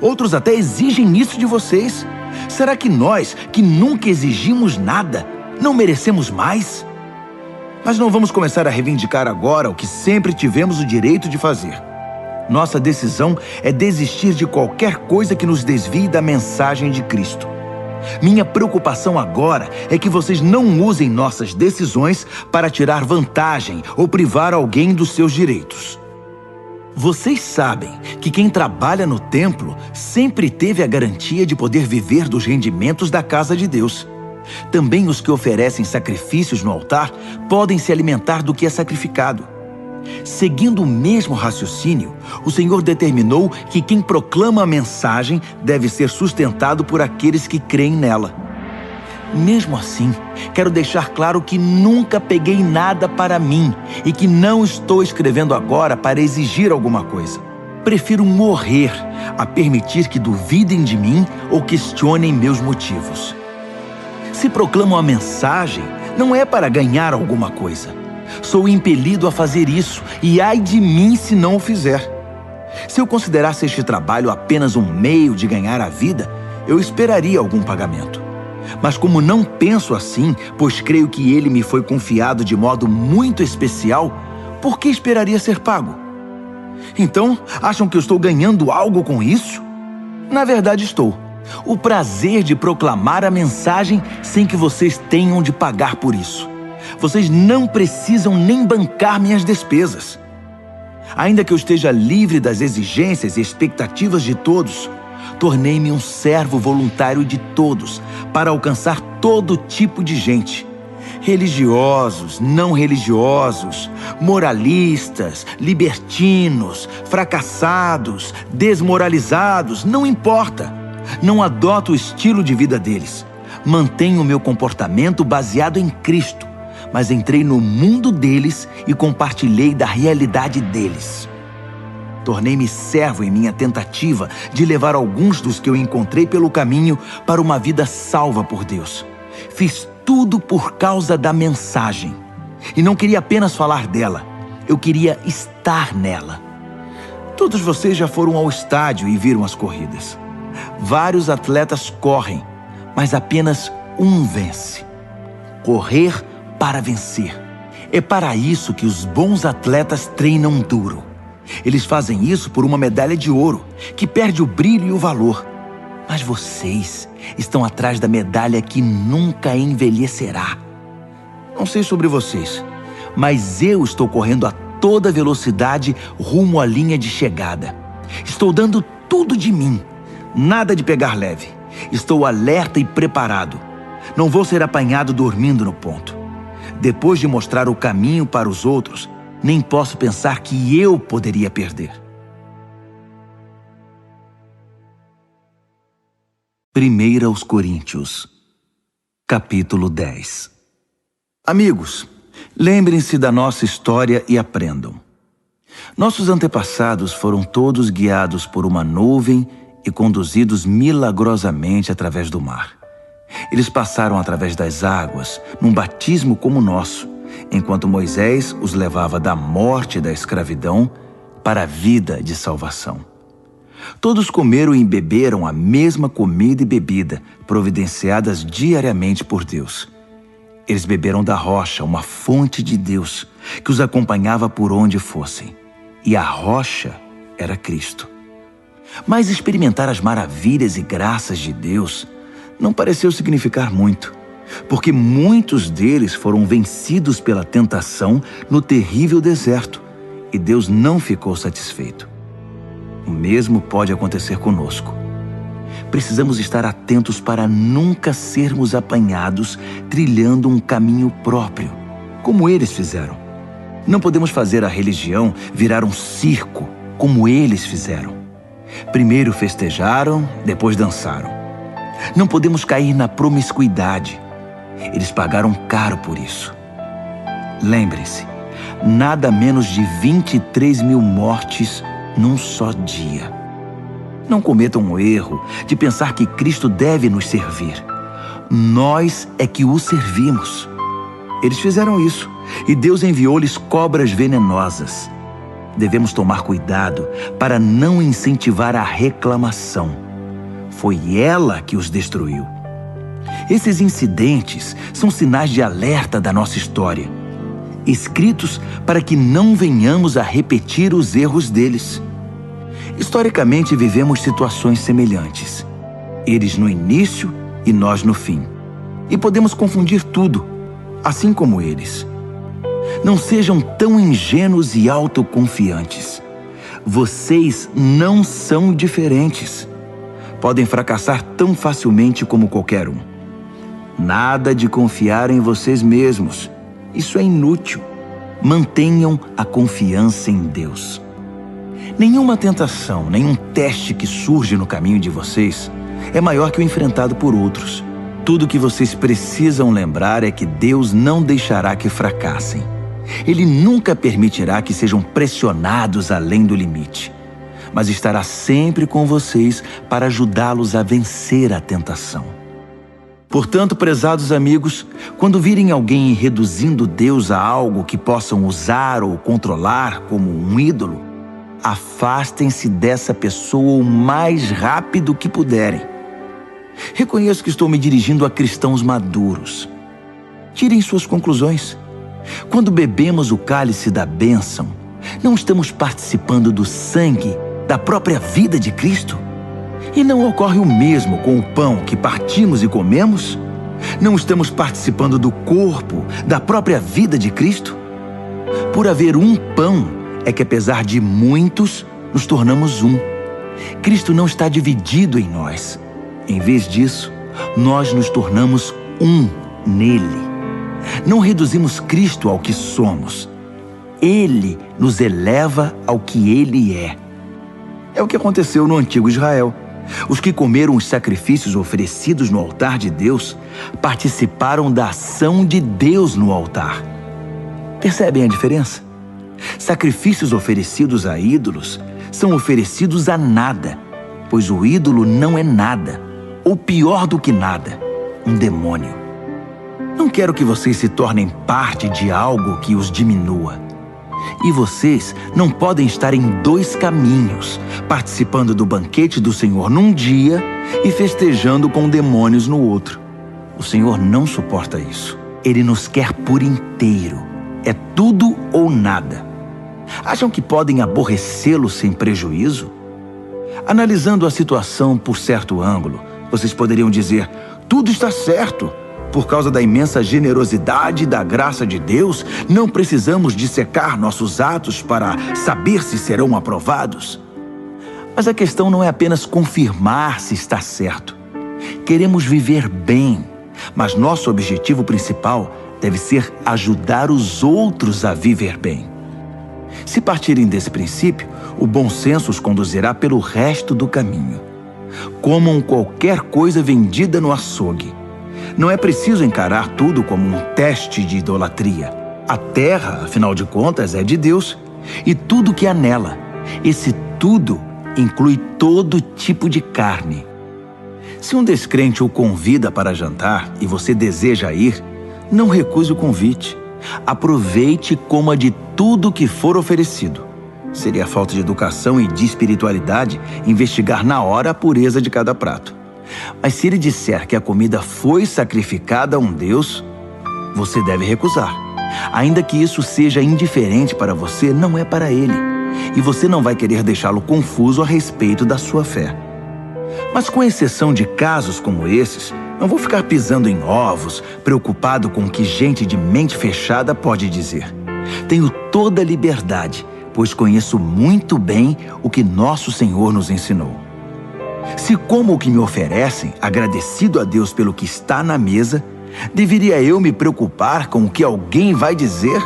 Outros até exigem isso de vocês. Será que nós, que nunca exigimos nada, não merecemos mais? Mas não vamos começar a reivindicar agora o que sempre tivemos o direito de fazer. Nossa decisão é desistir de qualquer coisa que nos desvie da mensagem de Cristo. Minha preocupação agora é que vocês não usem nossas decisões para tirar vantagem ou privar alguém dos seus direitos. Vocês sabem que quem trabalha no templo sempre teve a garantia de poder viver dos rendimentos da casa de Deus. Também os que oferecem sacrifícios no altar podem se alimentar do que é sacrificado. Seguindo o mesmo raciocínio, o Senhor determinou que quem proclama a mensagem deve ser sustentado por aqueles que creem nela. Mesmo assim, quero deixar claro que nunca peguei nada para mim e que não estou escrevendo agora para exigir alguma coisa. Prefiro morrer a permitir que duvidem de mim ou questionem meus motivos. Se proclamo a mensagem, não é para ganhar alguma coisa. Sou impelido a fazer isso, e ai de mim se não o fizer. Se eu considerasse este trabalho apenas um meio de ganhar a vida, eu esperaria algum pagamento. Mas como não penso assim, pois creio que ele me foi confiado de modo muito especial, por que esperaria ser pago? Então, acham que eu estou ganhando algo com isso? Na verdade, estou. O prazer de proclamar a mensagem sem que vocês tenham de pagar por isso. Vocês não precisam nem bancar minhas despesas. Ainda que eu esteja livre das exigências e expectativas de todos, tornei-me um servo voluntário de todos para alcançar todo tipo de gente. Religiosos, não religiosos, moralistas, libertinos, fracassados, desmoralizados, não importa. Não adoto o estilo de vida deles. Mantenho o meu comportamento baseado em Cristo, mas entrei no mundo deles e compartilhei da realidade deles. Tornei-me servo em minha tentativa de levar alguns dos que eu encontrei pelo caminho para uma vida salva por Deus. Fiz tudo por causa da mensagem. E não queria apenas falar dela, eu queria estar nela. Todos vocês já foram ao estádio e viram as corridas. Vários atletas correm, mas apenas um vence. Correr para vencer. É para isso que os bons atletas treinam duro. Eles fazem isso por uma medalha de ouro, que perde o brilho e o valor. Mas vocês estão atrás da medalha que nunca envelhecerá. Não sei sobre vocês, mas eu estou correndo a toda velocidade rumo à linha de chegada. Estou dando tudo de mim. Nada de pegar leve. Estou alerta e preparado. Não vou ser apanhado dormindo no ponto. Depois de mostrar o caminho para os outros, nem posso pensar que eu poderia perder. 1 Coríntios, capítulo 10. Amigos, lembrem-se da nossa história e aprendam. Nossos antepassados foram todos guiados por uma nuvem e conduzidos milagrosamente através do mar. Eles passaram através das águas, num batismo como o nosso, enquanto Moisés os levava da morte e da escravidão para a vida de salvação. Todos comeram e beberam a mesma comida e bebida, providenciadas diariamente por Deus. Eles beberam da rocha, uma fonte de Deus, que os acompanhava por onde fossem. E a rocha era Cristo. Mas experimentar as maravilhas e graças de Deus não pareceu significar muito, porque muitos deles foram vencidos pela tentação no terrível deserto, e Deus não ficou satisfeito. O mesmo pode acontecer conosco. Precisamos estar atentos para nunca sermos apanhados trilhando um caminho próprio, como eles fizeram. Não podemos fazer a religião virar um circo, como eles fizeram. Primeiro festejaram, depois dançaram. Não podemos cair na promiscuidade. Eles pagaram caro por isso. Lembrem-se, nada menos de 23 mil mortes num só dia. Não cometam o erro de pensar que Cristo deve nos servir. Nós é que o servimos. Eles fizeram isso e Deus enviou-lhes cobras venenosas. Devemos tomar cuidado para não incentivar a reclamação. Foi ela que os destruiu. Esses incidentes são sinais de alerta da nossa história, escritos para que não venhamos a repetir os erros deles. Historicamente, vivemos situações semelhantes. Eles no início e nós no fim. E podemos confundir tudo, assim como eles. Não sejam tão ingênuos e autoconfiantes. Vocês não são diferentes. Podem fracassar tão facilmente como qualquer um. Nada de confiar em vocês mesmos. Isso é inútil. Mantenham a confiança em Deus. Nenhuma tentação, nenhum teste que surge no caminho de vocês é maior que o enfrentado por outros. Tudo o que vocês precisam lembrar é que Deus não deixará que fracassem. Ele nunca permitirá que sejam pressionados além do limite, mas estará sempre com vocês para ajudá-los a vencer a tentação. Portanto, prezados amigos, quando virem alguém reduzindo Deus a algo que possam usar ou controlar como um ídolo, afastem-se dessa pessoa o mais rápido que puderem. Reconheço que estou me dirigindo a cristãos maduros. Tirem suas conclusões. Quando bebemos o cálice da bênção, não estamos participando do sangue da própria vida de Cristo? E não ocorre o mesmo com o pão que partimos e comemos? Não estamos participando do corpo da própria vida de Cristo? Por haver um pão, é que apesar de muitos, nos tornamos um. Cristo não está dividido em nós. Em vez disso, nós nos tornamos um nele. Não reduzimos Cristo ao que somos. Ele nos eleva ao que Ele é. É o que aconteceu no antigo Israel. Os que comeram os sacrifícios oferecidos no altar de Deus participaram da ação de Deus no altar. Percebem a diferença? Sacrifícios oferecidos a ídolos são oferecidos a nada, pois o ídolo não é nada, ou pior do que nada, um demônio. Não quero que vocês se tornem parte de algo que os diminua. E vocês não podem estar em dois caminhos, participando do banquete do Senhor num dia e festejando com demônios no outro. O Senhor não suporta isso. Ele nos quer por inteiro. É tudo ou nada. Acham que podem aborrecê-lo sem prejuízo? Analisando a situação por certo ângulo, vocês poderiam dizer: tudo está certo. Por causa da imensa generosidade e da graça de Deus, não precisamos dissecar nossos atos para saber se serão aprovados. Mas a questão não é apenas confirmar se está certo. Queremos viver bem, mas nosso objetivo principal deve ser ajudar os outros a viver bem. Se partirem desse princípio, o bom senso os conduzirá pelo resto do caminho. Comam qualquer coisa vendida no açougue. Não é preciso encarar tudo como um teste de idolatria. A terra, afinal de contas, é de Deus, e tudo que há nela. Esse tudo inclui todo tipo de carne. Se um descrente o convida para jantar e você deseja ir, não recuse o convite. Aproveite e coma de tudo que for oferecido. Seria falta de educação e de espiritualidade investigar na hora a pureza de cada prato. Mas se ele disser que a comida foi sacrificada a um Deus, você deve recusar. Ainda que isso seja indiferente para você, não é para ele. E você não vai querer deixá-lo confuso a respeito da sua fé. Mas com exceção de casos como esses, não vou ficar pisando em ovos, preocupado com o que gente de mente fechada pode dizer. Tenho toda a liberdade, pois conheço muito bem o que nosso Senhor nos ensinou. Se como o que me oferecem, agradecido a Deus pelo que está na mesa, deveria eu me preocupar com o que alguém vai dizer?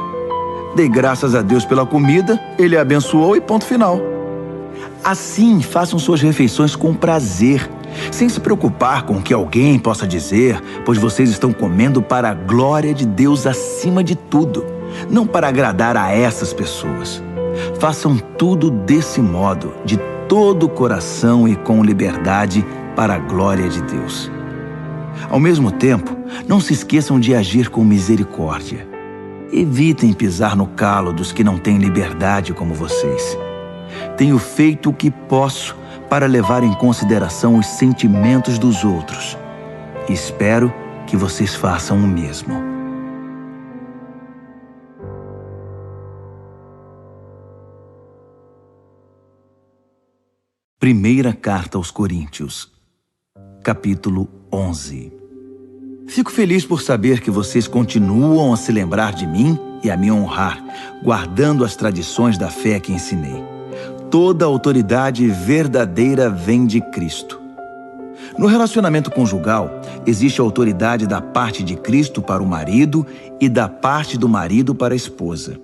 Dei graças a Deus pela comida, Ele a abençoou e ponto final. Assim, façam suas refeições com prazer, sem se preocupar com o que alguém possa dizer, pois vocês estão comendo para a glória de Deus acima de tudo, não para agradar a essas pessoas. Façam tudo desse modo, de todo o coração e com liberdade, para a glória de Deus. Ao mesmo tempo, não se esqueçam de agir com misericórdia. Evitem pisar no calo dos que não têm liberdade como vocês. Tenho feito o que posso para levar em consideração os sentimentos dos outros. Espero que vocês façam o mesmo. Primeira Carta aos Coríntios, capítulo 11. Fico feliz por saber que vocês continuam a se lembrar de mim e a me honrar, guardando as tradições da fé que ensinei. Toda autoridade verdadeira vem de Cristo. No relacionamento conjugal, existe a autoridade da parte de Cristo para o marido e da parte do marido para a esposa.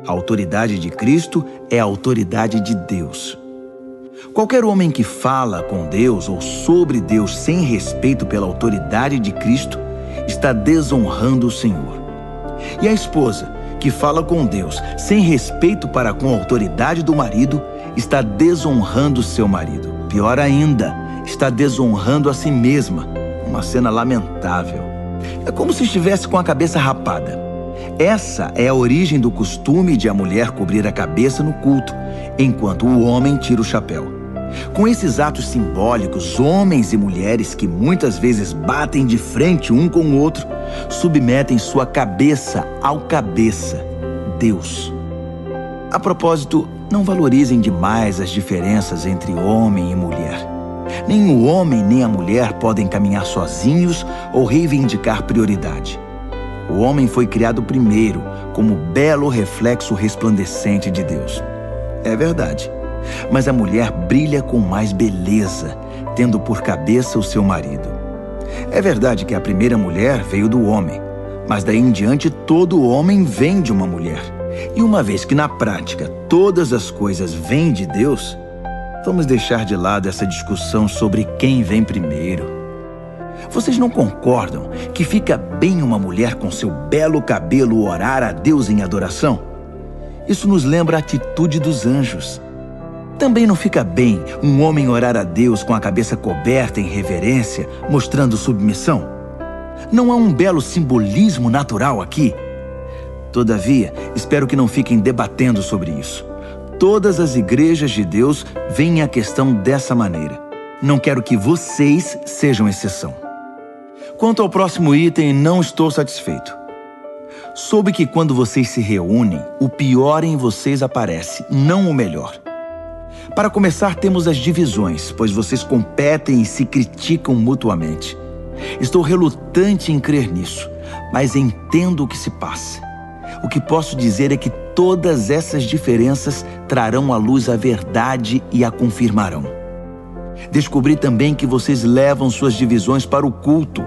A autoridade de Cristo é a autoridade de Deus. Qualquer homem que fala com Deus ou sobre Deus sem respeito pela autoridade de Cristo está desonrando o Senhor. E a esposa que fala com Deus sem respeito para com a autoridade do marido está desonrando seu marido. Pior ainda, está desonrando a si mesma. Uma cena lamentável. É como se estivesse com a cabeça rapada. Essa é a origem do costume de a mulher cobrir a cabeça no culto, enquanto o homem tira o chapéu. Com esses atos simbólicos, homens e mulheres que muitas vezes batem de frente um com o outro, submetem sua cabeça ao cabeça, Deus. A propósito, não valorizem demais as diferenças entre homem e mulher. Nem o homem nem a mulher podem caminhar sozinhos ou reivindicar prioridade. O homem foi criado primeiro, como belo reflexo resplandecente de Deus. É verdade. Mas a mulher brilha com mais beleza, tendo por cabeça o seu marido. É verdade que a primeira mulher veio do homem, mas daí em diante todo homem vem de uma mulher. E uma vez que na prática todas as coisas vêm de Deus, vamos deixar de lado essa discussão sobre quem vem primeiro. Vocês não concordam que fica bem uma mulher com seu belo cabelo orar a Deus em adoração? Isso nos lembra a atitude dos anjos. Também não fica bem um homem orar a Deus com a cabeça coberta em reverência, mostrando submissão? Não há um belo simbolismo natural aqui? Todavia, espero que não fiquem debatendo sobre isso. Todas as igrejas de Deus veem a questão dessa maneira. Não quero que vocês sejam exceção. Quanto ao próximo item, não estou satisfeito. Soube que quando vocês se reúnem, o pior em vocês aparece, não o melhor. Para começar, temos as divisões, pois vocês competem e se criticam mutuamente. Estou relutante em crer nisso, mas entendo o que se passa. O que posso dizer é que todas essas diferenças trarão à luz a verdade e a confirmarão. Descobri também que vocês levam suas divisões para o culto.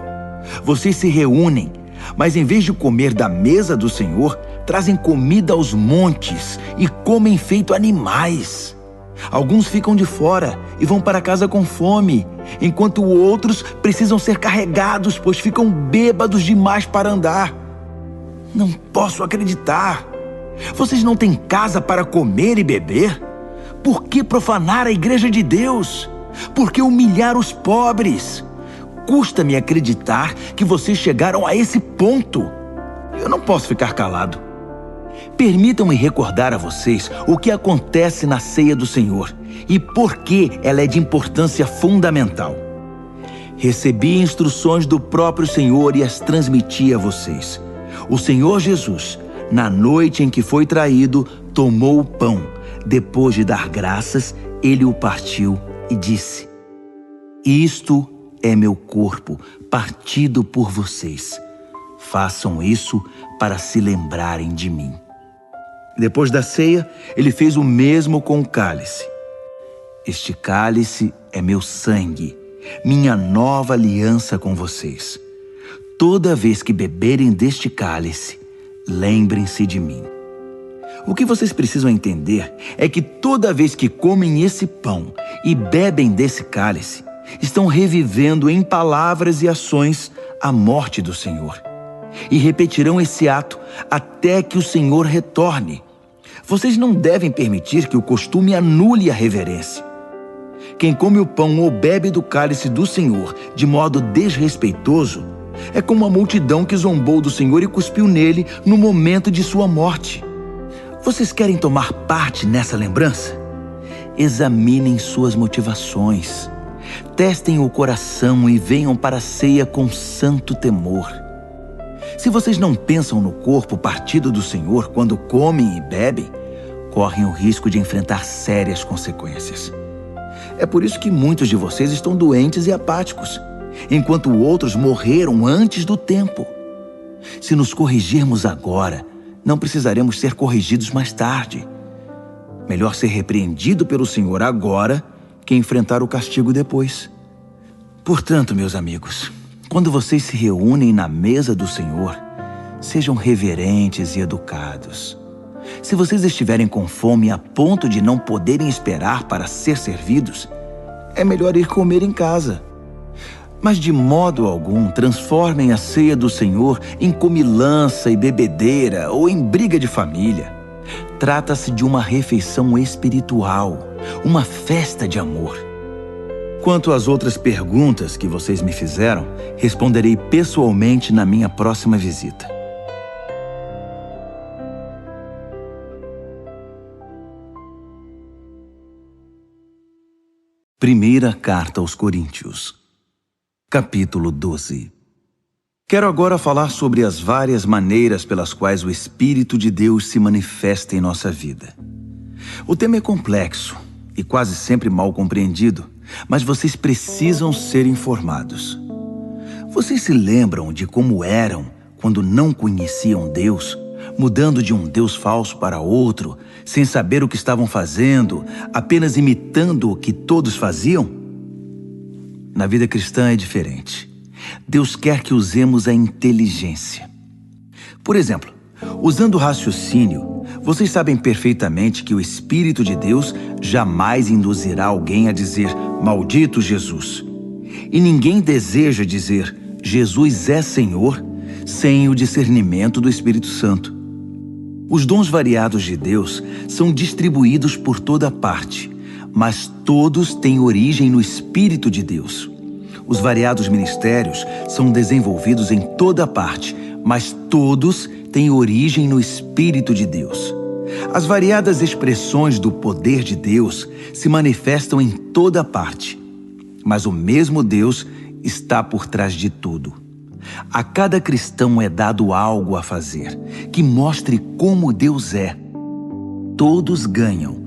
Vocês se reúnem, mas em vez de comer da mesa do Senhor, trazem comida aos montes e comem feito animais. Alguns ficam de fora e vão para casa com fome, enquanto outros precisam ser carregados, pois ficam bêbados demais para andar. Não posso acreditar. Vocês não têm casa para comer e beber? Por que profanar a igreja de Deus? Por que humilhar os pobres? Custa-me acreditar que vocês chegaram a esse ponto. Eu não posso ficar calado. Permitam-me recordar a vocês o que acontece na ceia do Senhor e por que ela é de importância fundamental. Recebi instruções do próprio Senhor e as transmiti a vocês. O Senhor Jesus, na noite em que foi traído, tomou o pão. Depois de dar graças, ele o partiu e disse: "Isto é meu corpo, partido por vocês. Façam isso para se lembrarem de mim." Depois da ceia, ele fez o mesmo com o cálice. "Este cálice é meu sangue, minha nova aliança com vocês. Toda vez que beberem deste cálice, lembrem-se de mim." O que vocês precisam entender é que toda vez que comem esse pão e bebem desse cálice, estão revivendo em palavras e ações a morte do Senhor. E repetirão esse ato até que o Senhor retorne. Vocês não devem permitir que o costume anule a reverência. Quem come o pão ou bebe do cálice do Senhor de modo desrespeitoso é como a multidão que zombou do Senhor e cuspiu nele no momento de sua morte. Vocês querem tomar parte nessa lembrança? Examinem suas motivações. Testem o coração e venham para a ceia com santo temor. Se vocês não pensam no corpo partido do Senhor quando comem e bebem, correm o risco de enfrentar sérias consequências. É por isso que muitos de vocês estão doentes e apáticos, enquanto outros morreram antes do tempo. Se nos corrigirmos agora, não precisaremos ser corrigidos mais tarde. Melhor ser repreendido pelo Senhor agora que enfrentar o castigo depois. Portanto, meus amigos, quando vocês se reúnem na mesa do Senhor, sejam reverentes e educados. Se vocês estiverem com fome a ponto de não poderem esperar para ser servidos, é melhor ir comer em casa. Mas de modo algum transformem a ceia do Senhor em comilança e bebedeira ou em briga de família. Trata-se de uma refeição espiritual, uma festa de amor. Quanto às outras perguntas que vocês me fizeram, responderei pessoalmente na minha próxima visita. Primeira Carta aos Coríntios, capítulo 12. Quero agora falar sobre as várias maneiras pelas quais o Espírito de Deus se manifesta em nossa vida. O tema é complexo e quase sempre mal compreendido, mas vocês precisam ser informados. Vocês se lembram de como eram quando não conheciam Deus, mudando de um Deus falso para outro, sem saber o que estavam fazendo, apenas imitando o que todos faziam? Na vida cristã é diferente. Deus quer que usemos a inteligência. Por exemplo, usando o raciocínio, vocês sabem perfeitamente que o Espírito de Deus jamais induzirá alguém a dizer "Maldito Jesus". E ninguém deseja dizer "Jesus é Senhor" sem o discernimento do Espírito Santo. Os dons variados de Deus são distribuídos por toda parte, mas todos têm origem no Espírito de Deus. Os variados ministérios são desenvolvidos em toda parte, mas todos têm origem no Espírito de Deus. As variadas expressões do poder de Deus se manifestam em toda parte, mas o mesmo Deus está por trás de tudo. A cada cristão é dado algo a fazer, que mostre como Deus é. Todos ganham,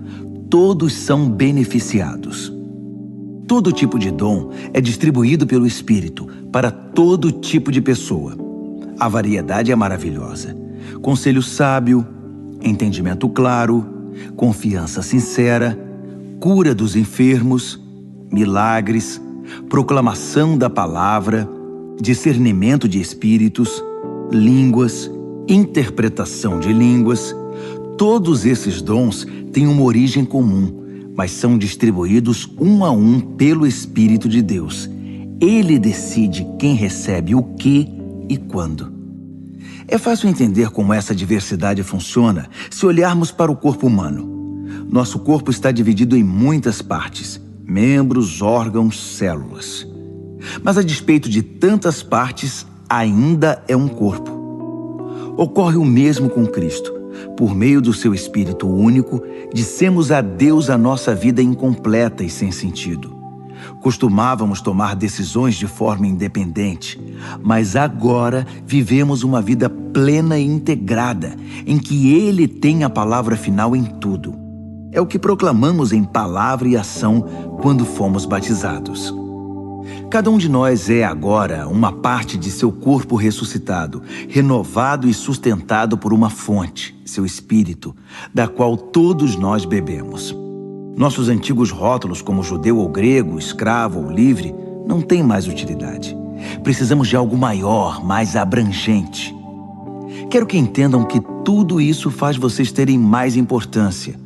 todos são beneficiados. Todo tipo de dom é distribuído pelo Espírito para todo tipo de pessoa. A variedade é maravilhosa. Conselho sábio, entendimento claro, confiança sincera, cura dos enfermos, milagres, proclamação da palavra, discernimento de espíritos, línguas, interpretação de línguas. Todos esses dons têm uma origem comum, mas são distribuídos um a um pelo Espírito de Deus. Ele decide quem recebe o que e quando. É fácil entender como essa diversidade funciona se olharmos para o corpo humano. Nosso corpo está dividido em muitas partes, membros, órgãos, células. Mas a despeito de tantas partes, ainda é um corpo. Ocorre o mesmo com Cristo. Por meio do seu Espírito único, dissemos a Deus a nossa vida incompleta e sem sentido. Costumávamos tomar decisões de forma independente, mas agora vivemos uma vida plena e integrada, em que Ele tem a palavra final em tudo. É o que proclamamos em palavra e ação quando fomos batizados. Cada um de nós é agora uma parte de seu corpo ressuscitado, renovado e sustentado por uma fonte, seu Espírito, da qual todos nós bebemos. Nossos antigos rótulos como judeu ou grego, escravo ou livre, não têm mais utilidade. Precisamos de algo maior, mais abrangente. Quero que entendam que tudo isso faz vocês terem mais importância.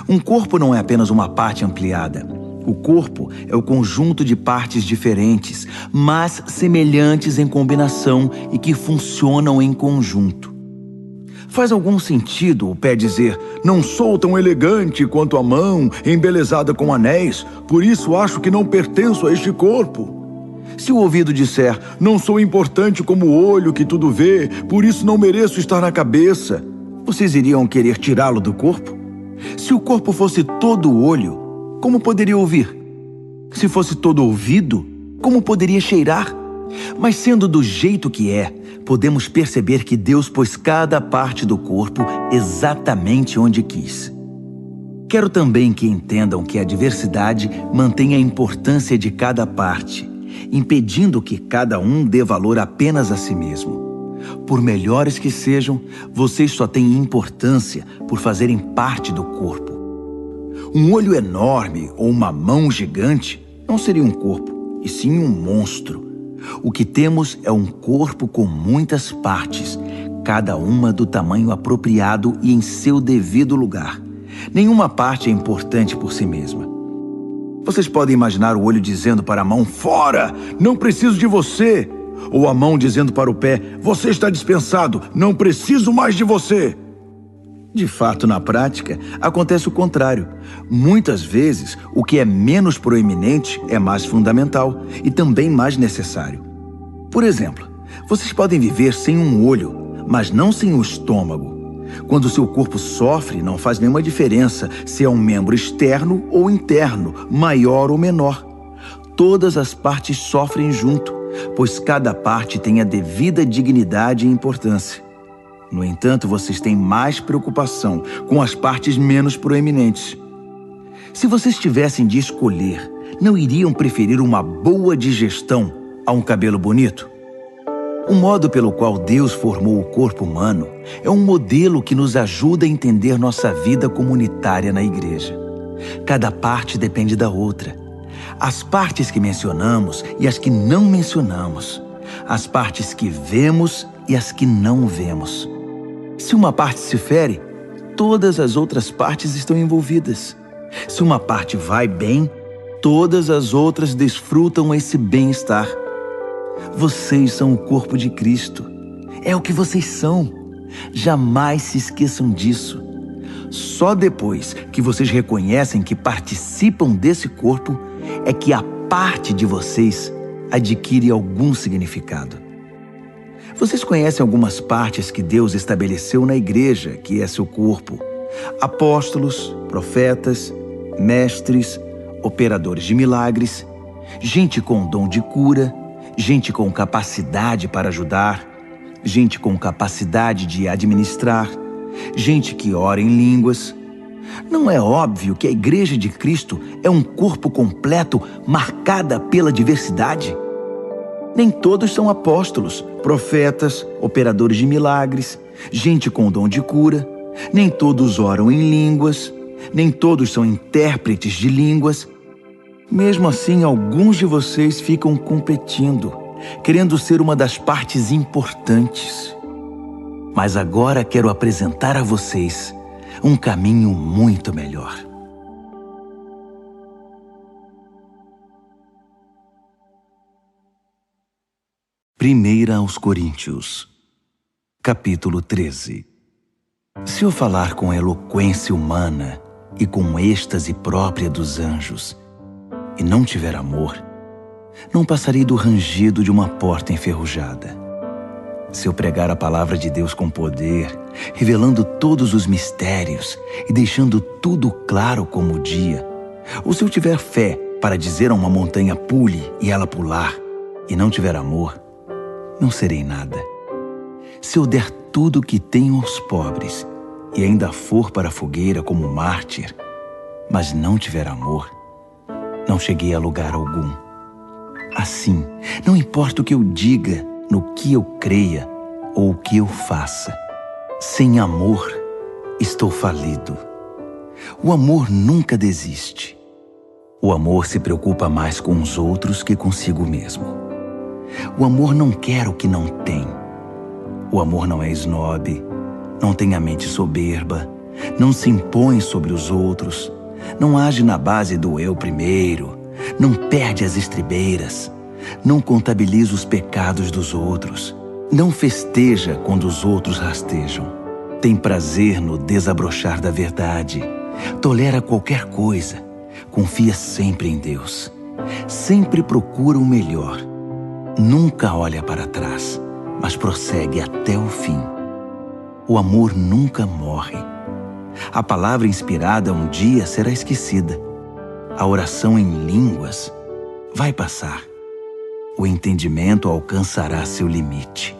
Um corpo não é apenas uma parte ampliada. O corpo é o conjunto de partes diferentes, mas semelhantes em combinação e que funcionam em conjunto. Faz algum sentido o pé dizer: não sou tão elegante quanto a mão, embelezada com anéis, por isso acho que não pertenço a este corpo? Se o ouvido disser: não sou importante como o olho que tudo vê, por isso não mereço estar na cabeça, vocês iriam querer tirá-lo do corpo? Se o corpo fosse todo olho, como poderia ouvir? Se fosse todo ouvido, como poderia cheirar? Mas sendo do jeito que é, podemos perceber que Deus pôs cada parte do corpo exatamente onde quis. Quero também que entendam que a diversidade mantém a importância de cada parte, impedindo que cada um dê valor apenas a si mesmo. Por melhores que sejam, vocês só têm importância por fazerem parte do corpo. Um olho enorme ou uma mão gigante não seria um corpo, e sim um monstro. O que temos é um corpo com muitas partes, cada uma do tamanho apropriado e em seu devido lugar. Nenhuma parte é importante por si mesma. Vocês podem imaginar o olho dizendo para a mão: fora, não preciso de você. Ou a mão dizendo para o pé: você está dispensado, não preciso mais de você. De fato, na prática, acontece o contrário. Muitas vezes, o que é menos proeminente é mais fundamental e também mais necessário. Por exemplo, vocês podem viver sem um olho, mas não sem o estômago. Quando seu corpo sofre, não faz nenhuma diferença se é um membro externo ou interno, maior ou menor. Todas as partes sofrem junto, pois cada parte tem a devida dignidade e importância. No entanto, vocês têm mais preocupação com as partes menos proeminentes. Se vocês tivessem de escolher, não iriam preferir uma boa digestão a um cabelo bonito? O modo pelo qual Deus formou o corpo humano é um modelo que nos ajuda a entender nossa vida comunitária na igreja. Cada parte depende da outra. As partes que mencionamos e as que não mencionamos. As partes que vemos e as que não vemos. Se uma parte se fere, todas as outras partes estão envolvidas. Se uma parte vai bem, todas as outras desfrutam esse bem-estar. Vocês são o corpo de Cristo. É o que vocês são. Jamais se esqueçam disso. Só depois que vocês reconhecem que participam desse corpo, é que a parte de vocês adquire algum significado. Vocês conhecem algumas partes que Deus estabeleceu na igreja, que é seu corpo: apóstolos, profetas, mestres, operadores de milagres, gente com dom de cura, gente com capacidade para ajudar, gente com capacidade de administrar, gente que ora em línguas. Não é óbvio que a Igreja de Cristo é um corpo completo marcada pela diversidade? Nem todos são apóstolos, profetas, operadores de milagres, gente com dom de cura. Nem todos oram em línguas. Nem todos são intérpretes de línguas. Mesmo assim, alguns de vocês ficam competindo, querendo ser uma das partes importantes. Mas agora quero apresentar a vocês um caminho muito melhor. 1 aos Coríntios, capítulo 13. Se eu falar com eloquência humana e com êxtase própria dos anjos, e não tiver amor, não passarei do rangido de uma porta enferrujada. Se eu pregar a palavra de Deus com poder, revelando todos os mistérios e deixando tudo claro como o dia, ou se eu tiver fé para dizer a uma montanha pule e ela pular, e não tiver amor, não serei nada. Se eu der tudo o que tenho aos pobres e ainda for para a fogueira como mártir, mas não tiver amor, não cheguei a lugar algum. Assim, não importa o que eu diga, no que eu creia ou o que eu faça, sem amor, estou falido. O amor nunca desiste. O amor se preocupa mais com os outros que consigo mesmo. O amor não quer o que não tem. O amor não é esnobe, não tem a mente soberba, não se impõe sobre os outros, não age na base do eu primeiro, não perde as estribeiras, não contabiliza os pecados dos outros, não festeja quando os outros rastejam. Tem prazer no desabrochar da verdade. Tolera qualquer coisa. Confia sempre em Deus. Sempre procura o melhor. Nunca olha para trás, mas prossegue até o fim. O amor nunca morre. A palavra inspirada um dia será esquecida. A oração em línguas vai passar. O entendimento alcançará seu limite.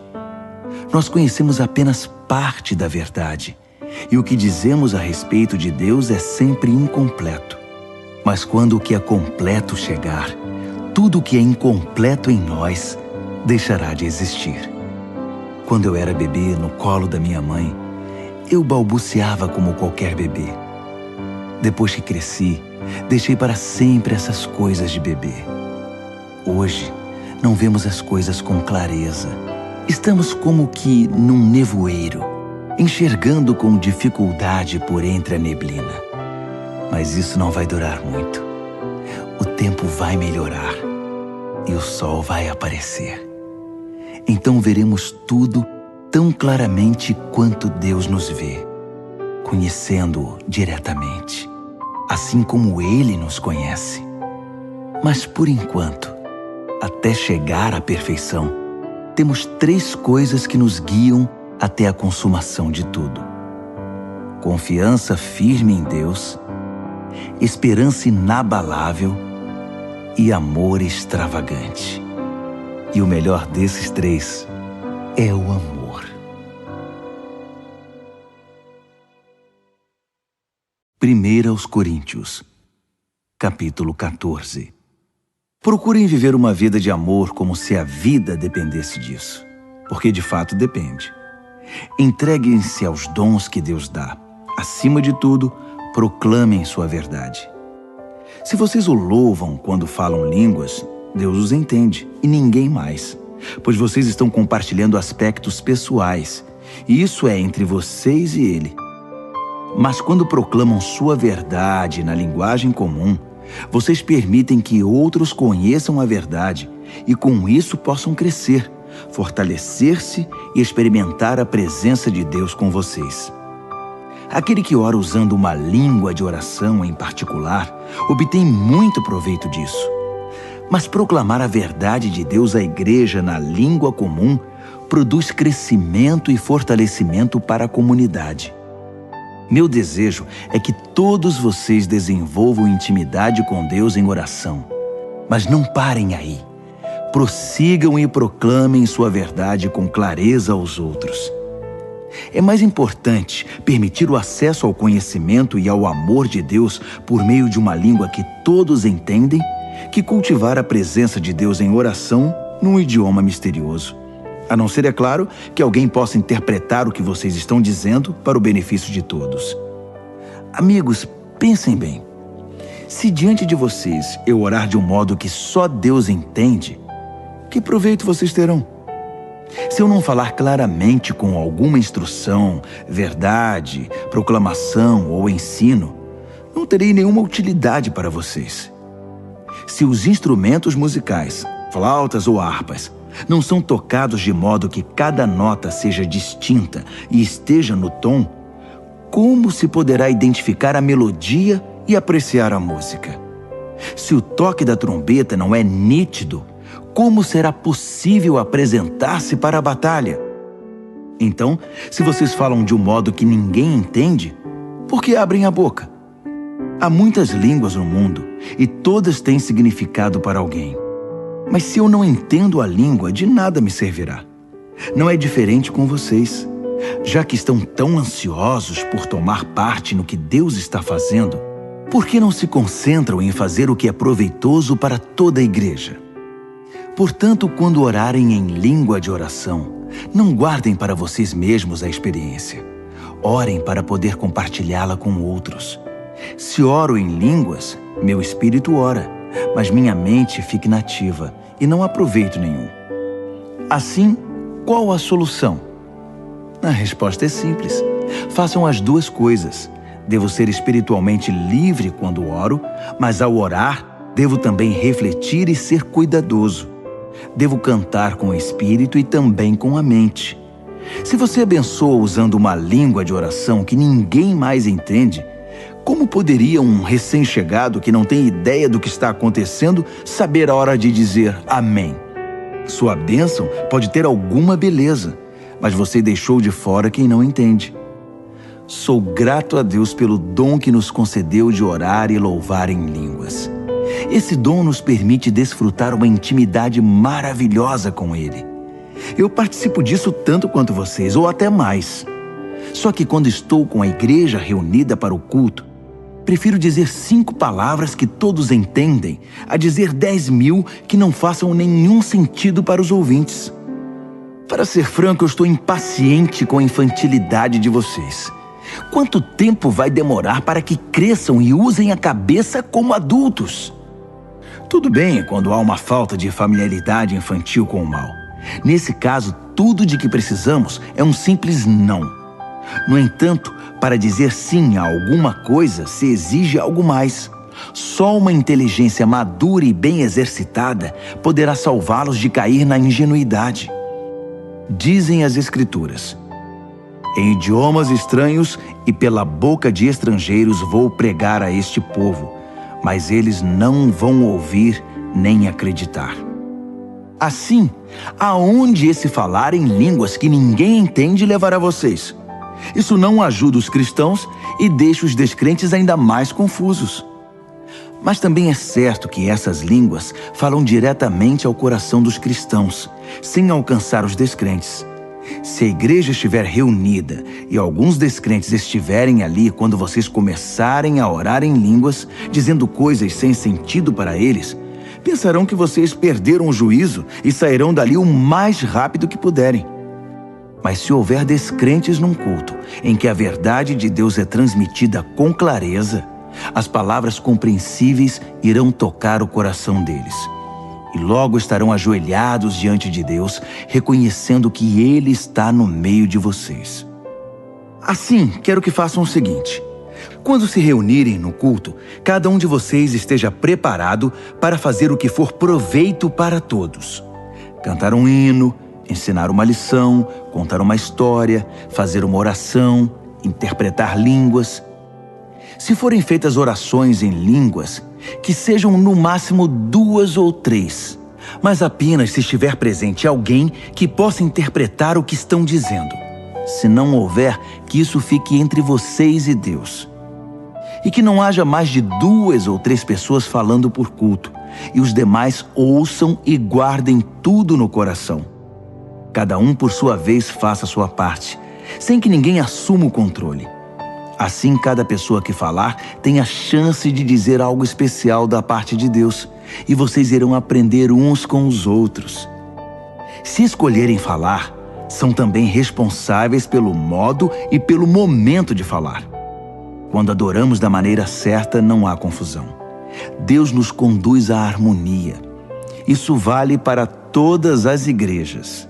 Nós conhecemos apenas parte da verdade, e o que dizemos a respeito de Deus é sempre incompleto. Mas quando o que é completo chegar, tudo o que é incompleto em nós deixará de existir. Quando eu era bebê no colo da minha mãe, eu balbuciava como qualquer bebê. Depois que cresci, deixei para sempre essas coisas de bebê. Hoje, não vemos as coisas com clareza. Estamos como que num nevoeiro, enxergando com dificuldade por entre a neblina. Mas isso não vai durar muito. O tempo vai melhorar e o sol vai aparecer. Então veremos tudo tão claramente quanto Deus nos vê, conhecendo-o diretamente, assim como Ele nos conhece. Mas por enquanto, até chegar à perfeição, temos 3 coisas que nos guiam até a consumação de tudo: confiança firme em Deus, esperança inabalável e amor extravagante. E o melhor desses 3 é o amor. 1 Coríntios, capítulo 14. Procurem viver uma vida de amor como se a vida dependesse disso, porque de fato depende. Entreguem-se aos dons que Deus dá. Acima de tudo, proclamem sua verdade. Se vocês o louvam quando falam línguas, Deus os entende e ninguém mais, pois vocês estão compartilhando aspectos pessoais, e isso é entre vocês e Ele. Mas quando proclamam sua verdade na linguagem comum, vocês permitem que outros conheçam a verdade e com isso possam crescer, fortalecer-se e experimentar a presença de Deus com vocês. Aquele que ora usando uma língua de oração em particular obtém muito proveito disso. Mas proclamar a verdade de Deus à igreja na língua comum produz crescimento e fortalecimento para a comunidade. Meu desejo é que todos vocês desenvolvam intimidade com Deus em oração. Mas não parem aí. Prossigam e proclamem sua verdade com clareza aos outros. É mais importante permitir o acesso ao conhecimento e ao amor de Deus por meio de uma língua que todos entendem que cultivar a presença de Deus em oração num idioma misterioso. A não ser, é claro, que alguém possa interpretar o que vocês estão dizendo para o benefício de todos. Amigos, pensem bem. Se diante de vocês eu orar de um modo que só Deus entende, que proveito vocês terão? Se eu não falar claramente com alguma instrução, verdade, proclamação ou ensino, não terei nenhuma utilidade para vocês. Se os instrumentos musicais, flautas ou harpas, não são tocados de modo que cada nota seja distinta e esteja no tom, como se poderá identificar a melodia e apreciar a música? Se o toque da trombeta não é nítido, como será possível apresentar-se para a batalha? Então, se vocês falam de um modo que ninguém entende, por que abrem a boca? Há muitas línguas no mundo e todas têm significado para alguém. Mas se eu não entendo a língua, de nada me servirá. Não é diferente com vocês. Já que estão tão ansiosos por tomar parte no que Deus está fazendo, por que não se concentram em fazer o que é proveitoso para toda a igreja? Portanto, quando orarem em língua de oração, não guardem para vocês mesmos a experiência. Orem para poder compartilhá-la com outros. Se oro em línguas, meu espírito ora, mas minha mente fica inativa e não há proveito nenhum. Assim, qual a solução? A resposta é simples. Façam as 2 coisas. Devo ser espiritualmente livre quando oro, mas ao orar, devo também refletir e ser cuidadoso. Devo cantar com o espírito e também com a mente. Se você abençoa usando uma língua de oração que ninguém mais entende, como poderia um recém-chegado que não tem ideia do que está acontecendo saber a hora de dizer amém? Sua bênção pode ter alguma beleza, mas você deixou de fora quem não entende. Sou grato a Deus pelo dom que nos concedeu de orar e louvar em línguas. Esse dom nos permite desfrutar uma intimidade maravilhosa com Ele. Eu participo disso tanto quanto vocês, ou até mais. Só que quando estou com a igreja reunida para o culto, prefiro dizer 5 palavras que todos entendem a dizer 10.000 que não façam nenhum sentido para os ouvintes. Para ser franco, eu estou impaciente com a infantilidade de vocês. Quanto tempo vai demorar para que cresçam e usem a cabeça como adultos? Tudo bem quando há uma falta de familiaridade infantil com o mal. Nesse caso, tudo de que precisamos é um simples não. No entanto, para dizer sim a alguma coisa, se exige algo mais. Só uma inteligência madura e bem exercitada poderá salvá-los de cair na ingenuidade. Dizem as Escrituras: em idiomas estranhos e pela boca de estrangeiros vou pregar a este povo, mas eles não vão ouvir nem acreditar. Assim, aonde esse falar em línguas que ninguém entende levará vocês? Isso não ajuda os cristãos e deixa os descrentes ainda mais confusos. Mas também é certo que essas línguas falam diretamente ao coração dos cristãos, sem alcançar os descrentes. Se a igreja estiver reunida e alguns descrentes estiverem ali quando vocês começarem a orar em línguas, dizendo coisas sem sentido para eles, pensarão que vocês perderam o juízo e sairão dali o mais rápido que puderem. Mas se houver descrentes num culto em que a verdade de Deus é transmitida com clareza, as palavras compreensíveis irão tocar o coração deles. E logo estarão ajoelhados diante de Deus, reconhecendo que Ele está no meio de vocês. Assim, quero que façam o seguinte: quando se reunirem no culto, cada um de vocês esteja preparado para fazer o que for proveito para todos. Cantar um hino, ensinar uma lição, contar uma história, fazer uma oração, interpretar línguas. Se forem feitas orações em línguas, que sejam no máximo 2 ou 3, mas apenas se estiver presente alguém que possa interpretar o que estão dizendo. Se não houver, que isso fique entre vocês e Deus. E que não haja mais de 2 ou 3 pessoas falando por culto, e os demais ouçam e guardem tudo no coração. Cada um por sua vez faça a sua parte, sem que ninguém assuma o controle. Assim, cada pessoa que falar tem a chance de dizer algo especial da parte de Deus, e vocês irão aprender uns com os outros. Se escolherem falar, são também responsáveis pelo modo e pelo momento de falar. Quando adoramos da maneira certa, não há confusão. Deus nos conduz à harmonia. Isso vale para todas as igrejas.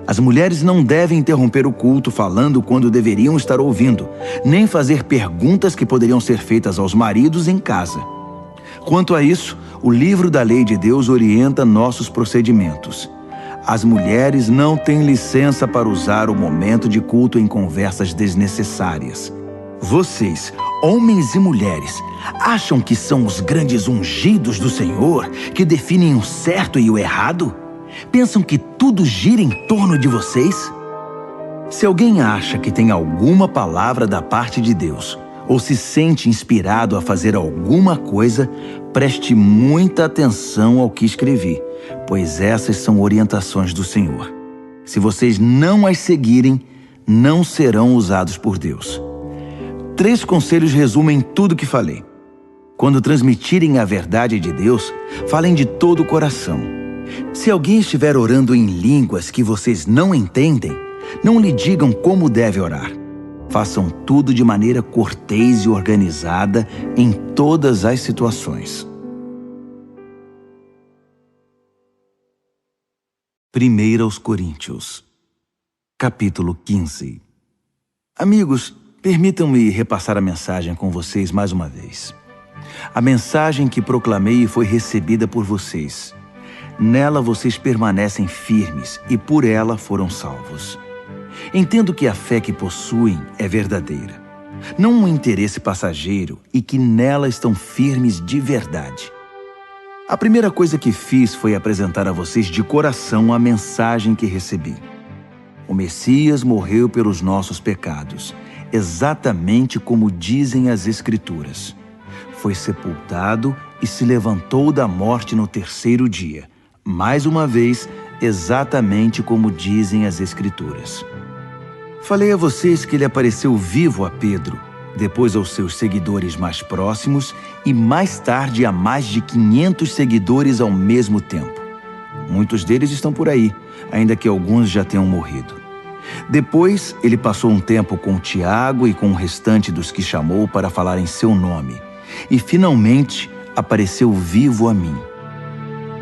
As mulheres não devem interromper o culto falando quando deveriam estar ouvindo, nem fazer perguntas que poderiam ser feitas aos maridos em casa. Quanto a isso, o livro da lei de Deus orienta nossos procedimentos. As mulheres não têm licença para usar o momento de culto em conversas desnecessárias. Vocês, homens e mulheres, acham que são os grandes ungidos do Senhor que definem o certo e o errado? Pensam que tudo gira em torno de vocês? Se alguém acha que tem alguma palavra da parte de Deus, ou se sente inspirado a fazer alguma coisa, preste muita atenção ao que escrevi, pois essas são orientações do Senhor. Se vocês não as seguirem, não serão usados por Deus. 3 conselhos resumem tudo o que falei. Quando transmitirem a verdade de Deus, falem de todo o coração. Se alguém estiver orando em línguas que vocês não entendem, não lhe digam como deve orar. Façam tudo de maneira cortês e organizada em todas as situações. 1 Coríntios, capítulo 15. Amigos, permitam-me repassar a mensagem com vocês mais uma vez. A mensagem que proclamei foi recebida por vocês. Nela vocês permanecem firmes e por ela foram salvos. Entendo que a fé que possuem é verdadeira, não um interesse passageiro, e que nela estão firmes de verdade. A primeira coisa que fiz foi apresentar a vocês de coração a mensagem que recebi. O Messias morreu pelos nossos pecados, exatamente como dizem as Escrituras. Foi sepultado e se levantou da morte no terceiro dia. Mais uma vez, exatamente como dizem as Escrituras. Falei a vocês que ele apareceu vivo a Pedro, depois aos seus seguidores mais próximos e mais tarde a mais de 500 seguidores ao mesmo tempo. Muitos deles estão por aí, ainda que alguns já tenham morrido. Depois, ele passou um tempo com Tiago e com o restante dos que chamou para falar em seu nome. E, finalmente, apareceu vivo a mim.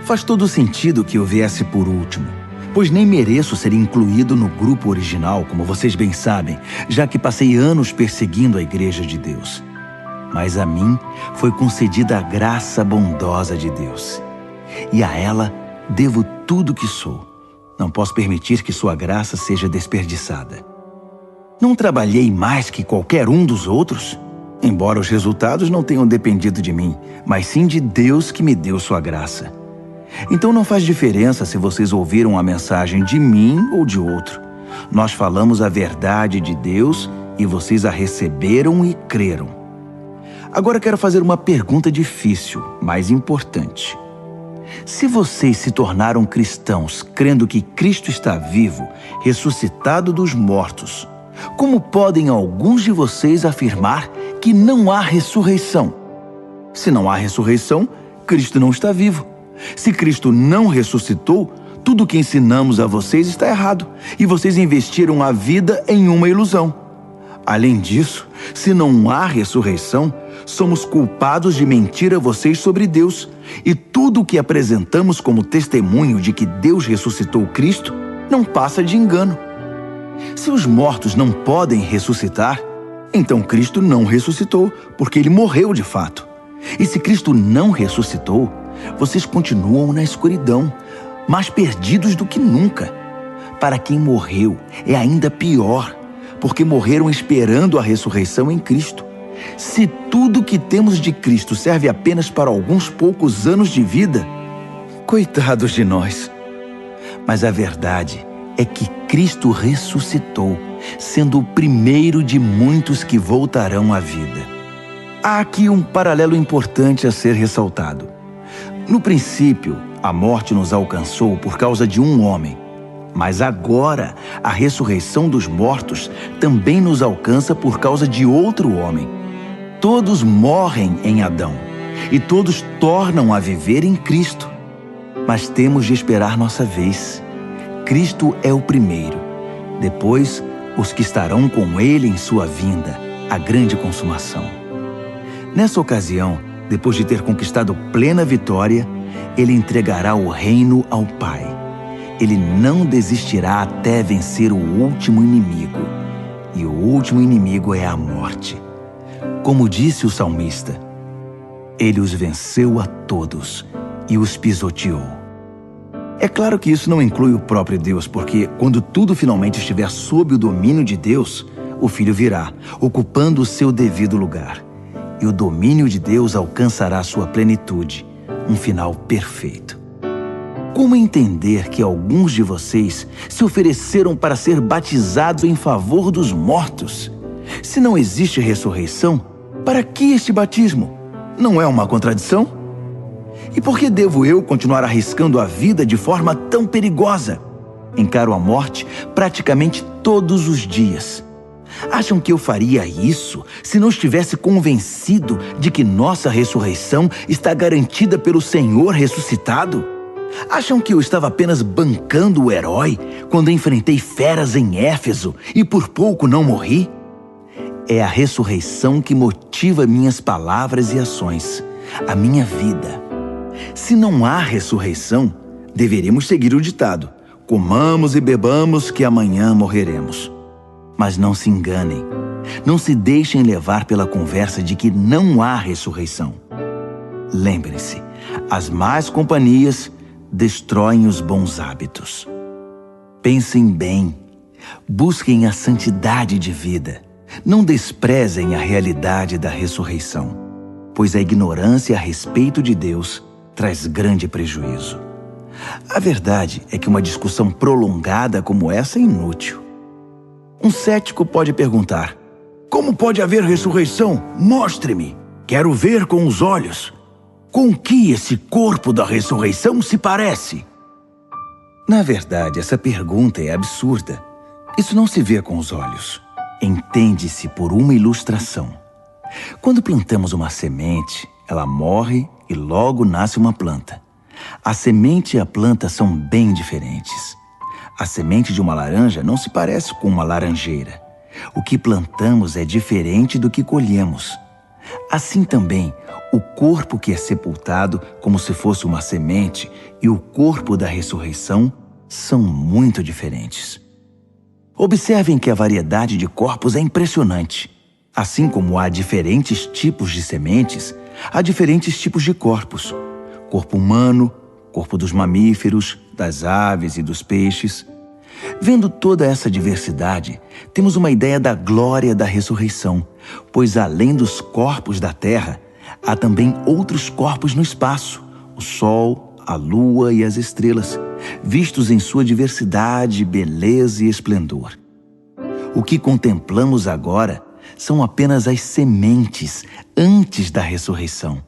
Faz todo sentido que eu viesse por último, pois nem mereço ser incluído no grupo original, como vocês bem sabem, já que passei anos perseguindo a Igreja de Deus. Mas a mim foi concedida a graça bondosa de Deus. E a ela devo tudo que sou. Não posso permitir que sua graça seja desperdiçada. Não trabalhei mais que qualquer um dos outros, embora os resultados não tenham dependido de mim, mas sim de Deus que me deu sua graça. Então não faz diferença se vocês ouviram a mensagem de mim ou de outro. Nós falamos a verdade de Deus e vocês a receberam e creram. Agora quero fazer uma pergunta difícil, mas importante. Se vocês se tornaram cristãos crendo que Cristo está vivo, ressuscitado dos mortos, como podem alguns de vocês afirmar que não há ressurreição? Se não há ressurreição, Cristo não está vivo. Se Cristo não ressuscitou, tudo o que ensinamos a vocês está errado, e vocês investiram a vida em uma ilusão. Além disso, se não há ressurreição, somos culpados de mentir a vocês sobre Deus, e tudo o que apresentamos como testemunho de que Deus ressuscitou Cristo não passa de engano. Se os mortos não podem ressuscitar, então Cristo não ressuscitou, porque ele morreu de fato. E se Cristo não ressuscitou, vocês continuam na escuridão, mais perdidos do que nunca. Para quem morreu, é ainda pior, porque morreram esperando a ressurreição em Cristo. Se tudo que temos de Cristo serve apenas para alguns poucos anos de vida, coitados de nós. Mas a verdade é que Cristo ressuscitou, sendo o primeiro de muitos que voltarão à vida. Há aqui um paralelo importante a ser ressaltado. No princípio, a morte nos alcançou por causa de um homem. Mas agora, a ressurreição dos mortos também nos alcança por causa de outro homem. Todos morrem em Adão, e todos tornam a viver em Cristo. Mas temos de esperar nossa vez. Cristo é o primeiro. Depois, os que estarão com ele em sua vinda, a grande consumação. Nessa ocasião, depois de ter conquistado plena vitória, ele entregará o reino ao Pai. Ele não desistirá até vencer o último inimigo. E o último inimigo é a morte. Como disse o salmista, ele os venceu a todos e os pisoteou. É claro que isso não inclui o próprio Deus, porque quando tudo finalmente estiver sob o domínio de Deus, o Filho virá, ocupando o seu devido lugar. E o domínio de Deus alcançará sua plenitude, um final perfeito. Como entender que alguns de vocês se ofereceram para ser batizados em favor dos mortos? Se não existe ressurreição, para que este batismo? Não é uma contradição? E por que devo eu continuar arriscando a vida de forma tão perigosa? Encaro a morte praticamente todos os dias. Acham que eu faria isso se não estivesse convencido de que nossa ressurreição está garantida pelo Senhor ressuscitado? Acham que eu estava apenas bancando o herói quando enfrentei feras em Éfeso e por pouco não morri? É a ressurreição que motiva minhas palavras e ações, a minha vida. Se não há ressurreição, deveríamos seguir o ditado: comamos e bebamos que amanhã morreremos. Mas não se enganem, não se deixem levar pela conversa de que não há ressurreição. Lembrem-se, as más companhias destroem os bons hábitos. Pensem bem, Busquem a santidade de vida. Não desprezem a realidade da ressurreição, pois a ignorância a respeito de Deus traz grande prejuízo. A verdade é que uma discussão prolongada como essa é inútil. Um cético pode perguntar: como pode haver ressurreição? Mostre-me. Quero ver com os olhos. Com que esse corpo da ressurreição se parece? Na verdade, essa pergunta é absurda. Isso não se vê com os olhos. Entende-se por uma ilustração. Quando plantamos uma semente, ela morre e logo nasce uma planta. A semente e a planta são bem diferentes. A semente de uma laranja não se parece com uma laranjeira. O que plantamos é diferente do que colhemos. Assim também, o corpo que é sepultado como se fosse uma semente e o corpo da ressurreição são muito diferentes. Observem que a variedade de corpos é impressionante. Assim como há diferentes tipos de sementes, há diferentes tipos de corpos. Corpo humano, corpo dos mamíferos, das aves e dos peixes. Vendo toda essa diversidade, temos uma ideia da glória da ressurreição, pois além dos corpos da terra, há também outros corpos no espaço, o sol, a lua e as estrelas, vistos em sua diversidade, beleza e esplendor. O que contemplamos agora são apenas as sementes antes da ressurreição.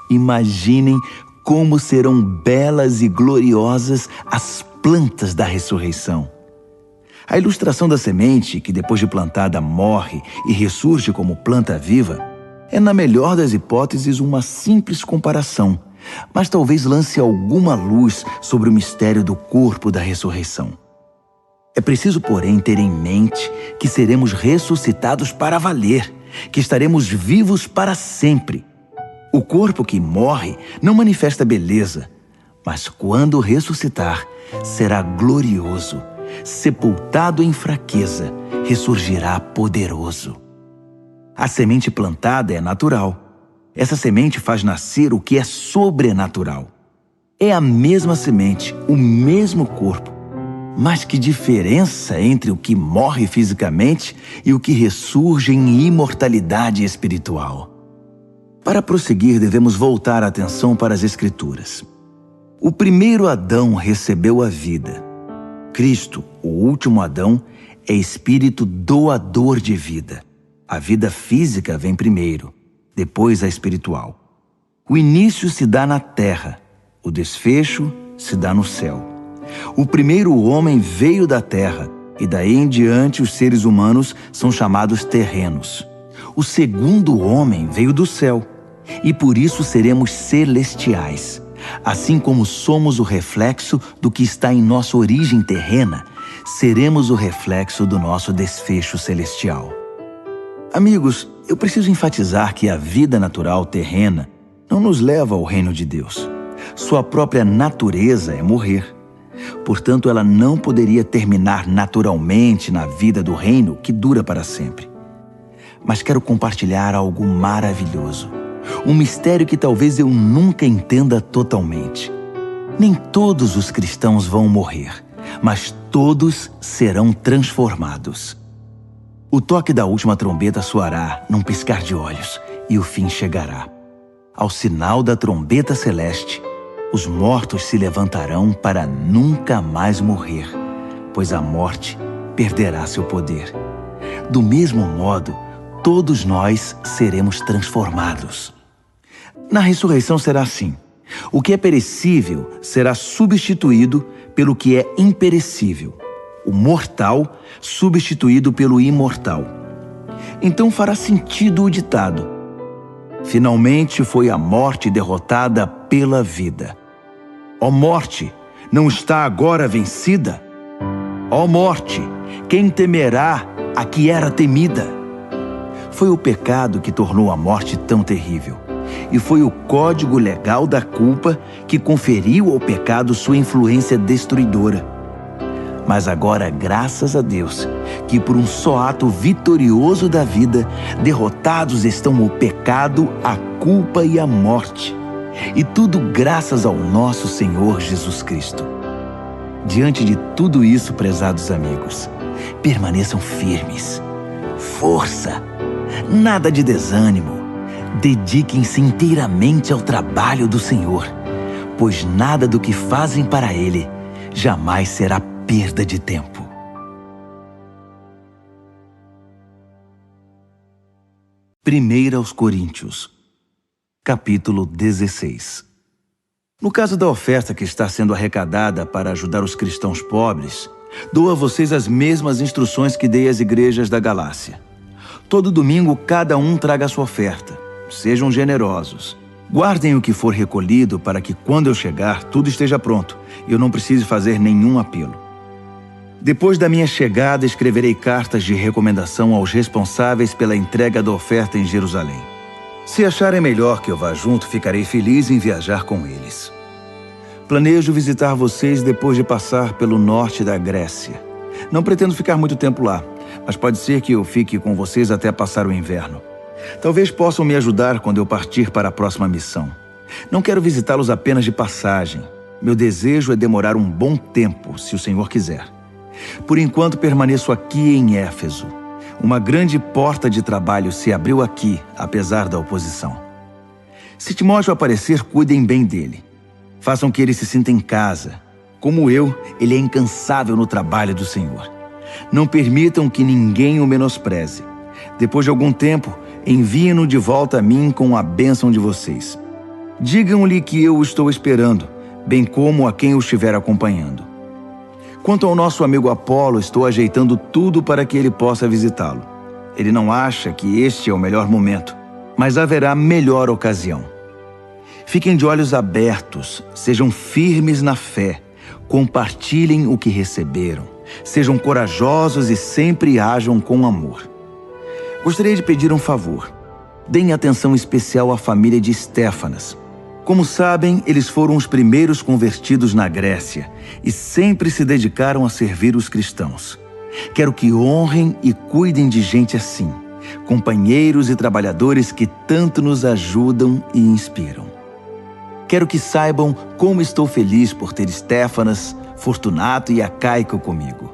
Imaginem como serão belas e gloriosas as plantas da ressurreição. A ilustração da semente, que depois de plantada morre e ressurge como planta viva, é, na melhor das hipóteses, uma simples comparação, mas talvez lance alguma luz sobre o mistério do corpo da ressurreição. É preciso, porém, ter em mente que seremos ressuscitados para valer, que estaremos vivos para sempre. O corpo que morre não manifesta beleza, mas quando ressuscitar, será glorioso. Sepultado em fraqueza, ressurgirá poderoso. A semente plantada é natural. Essa semente faz nascer o que é sobrenatural. É a mesma semente, o mesmo corpo. Mas que diferença entre o que morre fisicamente e o que ressurge em imortalidade espiritual. Para prosseguir, devemos voltar a atenção para as Escrituras. O primeiro Adão recebeu a vida. Cristo, o último Adão, é espírito doador de vida. A vida física vem primeiro, depois a espiritual. O início se dá na terra, o desfecho se dá no céu. O primeiro homem veio da terra, e daí em diante os seres humanos são chamados terrenos. O segundo homem veio do céu, e por isso seremos celestiais. Assim como somos o reflexo do que está em nossa origem terrena, seremos o reflexo do nosso desfecho celestial. Amigos, eu preciso enfatizar que a vida natural terrena não nos leva ao reino de Deus. Sua própria natureza é morrer. Portanto, ela não poderia terminar naturalmente na vida do reino que dura para sempre. Mas quero compartilhar algo maravilhoso. Um mistério que talvez eu nunca entenda totalmente. Nem todos os cristãos vão morrer, mas todos serão transformados. O toque da última trombeta soará num piscar de olhos e o fim chegará. Ao sinal da trombeta celeste, os mortos se levantarão para nunca mais morrer, pois a morte perderá seu poder. Do mesmo modo, todos nós seremos transformados. Na ressurreição será assim. O que é perecível será substituído pelo que é imperecível. O mortal substituído pelo imortal. Então fará sentido o ditado: finalmente foi a morte derrotada pela vida. Ó morte, não está agora vencida? Ó morte, quem temerá a que era temida? Foi o pecado que tornou a morte tão terrível. E foi o código legal da culpa que conferiu ao pecado sua influência destruidora. Mas agora, graças a Deus, que por um só ato vitorioso da vida, derrotados estão o pecado, a culpa e a morte. E tudo graças ao nosso Senhor Jesus Cristo. Diante de tudo isso, prezados amigos, Permaneçam firmes. Força! Nada de desânimo. Dediquem-se inteiramente ao trabalho do Senhor, pois nada do que fazem para Ele jamais será perda de tempo. Primeira aos Coríntios, capítulo 16. No caso da oferta que está sendo arrecadada para ajudar os cristãos pobres, dou a vocês as mesmas instruções que dei às igrejas da Galácia. Todo domingo cada um traga a sua oferta. Sejam generosos. Guardem o que for recolhido para que, quando eu chegar, tudo esteja pronto e eu não precise fazer nenhum apelo. Depois da minha chegada, escreverei cartas de recomendação aos responsáveis pela entrega da oferta em Jerusalém. Se acharem melhor que eu vá junto, ficarei feliz em viajar com eles. Planejo visitar vocês depois de passar pelo norte da Grécia. Não pretendo ficar muito tempo lá, mas pode ser que eu fique com vocês até passar o inverno. Talvez possam me ajudar quando eu partir para a próxima missão. Não quero visitá-los apenas de passagem. Meu desejo é demorar um bom tempo, se o Senhor quiser. Por enquanto permaneço aqui em Éfeso. Uma grande porta de trabalho se abriu aqui, apesar da oposição. Se Timóteo aparecer, cuidem bem dele. Façam que ele se sinta em casa. Como eu, ele é incansável no trabalho do Senhor. Não permitam que ninguém o menospreze. Depois de algum tempo, enviem-no de volta a mim com a bênção de vocês. Digam-lhe que eu o estou esperando, bem como a quem o estiver acompanhando. Quanto ao nosso amigo Apolo, estou ajeitando tudo para que ele possa visitá-lo. Ele não acha que este é o melhor momento, mas haverá melhor ocasião. Fiquem de olhos abertos, sejam firmes na fé, compartilhem o que receberam, sejam corajosos e sempre ajam com amor. Gostaria de pedir um favor. Deem atenção especial à família de Estéfanas. Como sabem, eles foram os primeiros convertidos na Grécia e sempre se dedicaram a servir os cristãos. Quero que honrem e cuidem de gente assim, companheiros e trabalhadores que tanto nos ajudam e inspiram. Quero que saibam como estou feliz por ter Estéfanas, Fortunato e Acaico comigo.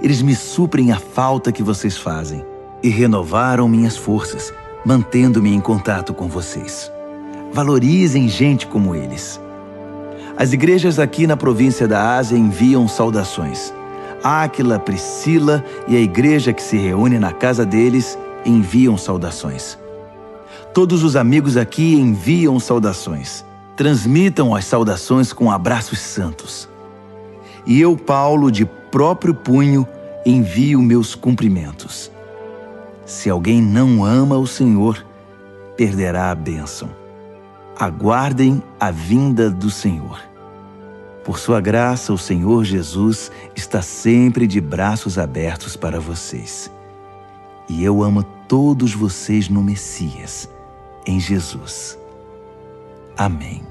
Eles me suprem a falta que vocês fazem e renovaram minhas forças, mantendo-me em contato com vocês. Valorizem gente como eles. As igrejas aqui na província da Ásia enviam saudações. Áquila, Priscila e a igreja que se reúne na casa deles enviam saudações. Todos os amigos aqui enviam saudações. Transmitam as saudações com abraços santos. E eu, Paulo, de próprio punho, envio meus cumprimentos. Se alguém não ama o Senhor, perderá a bênção. Aguardem a vinda do Senhor. Por sua graça, o Senhor Jesus está sempre de braços abertos para vocês. E eu amo todos vocês no Messias, em Jesus. Amém.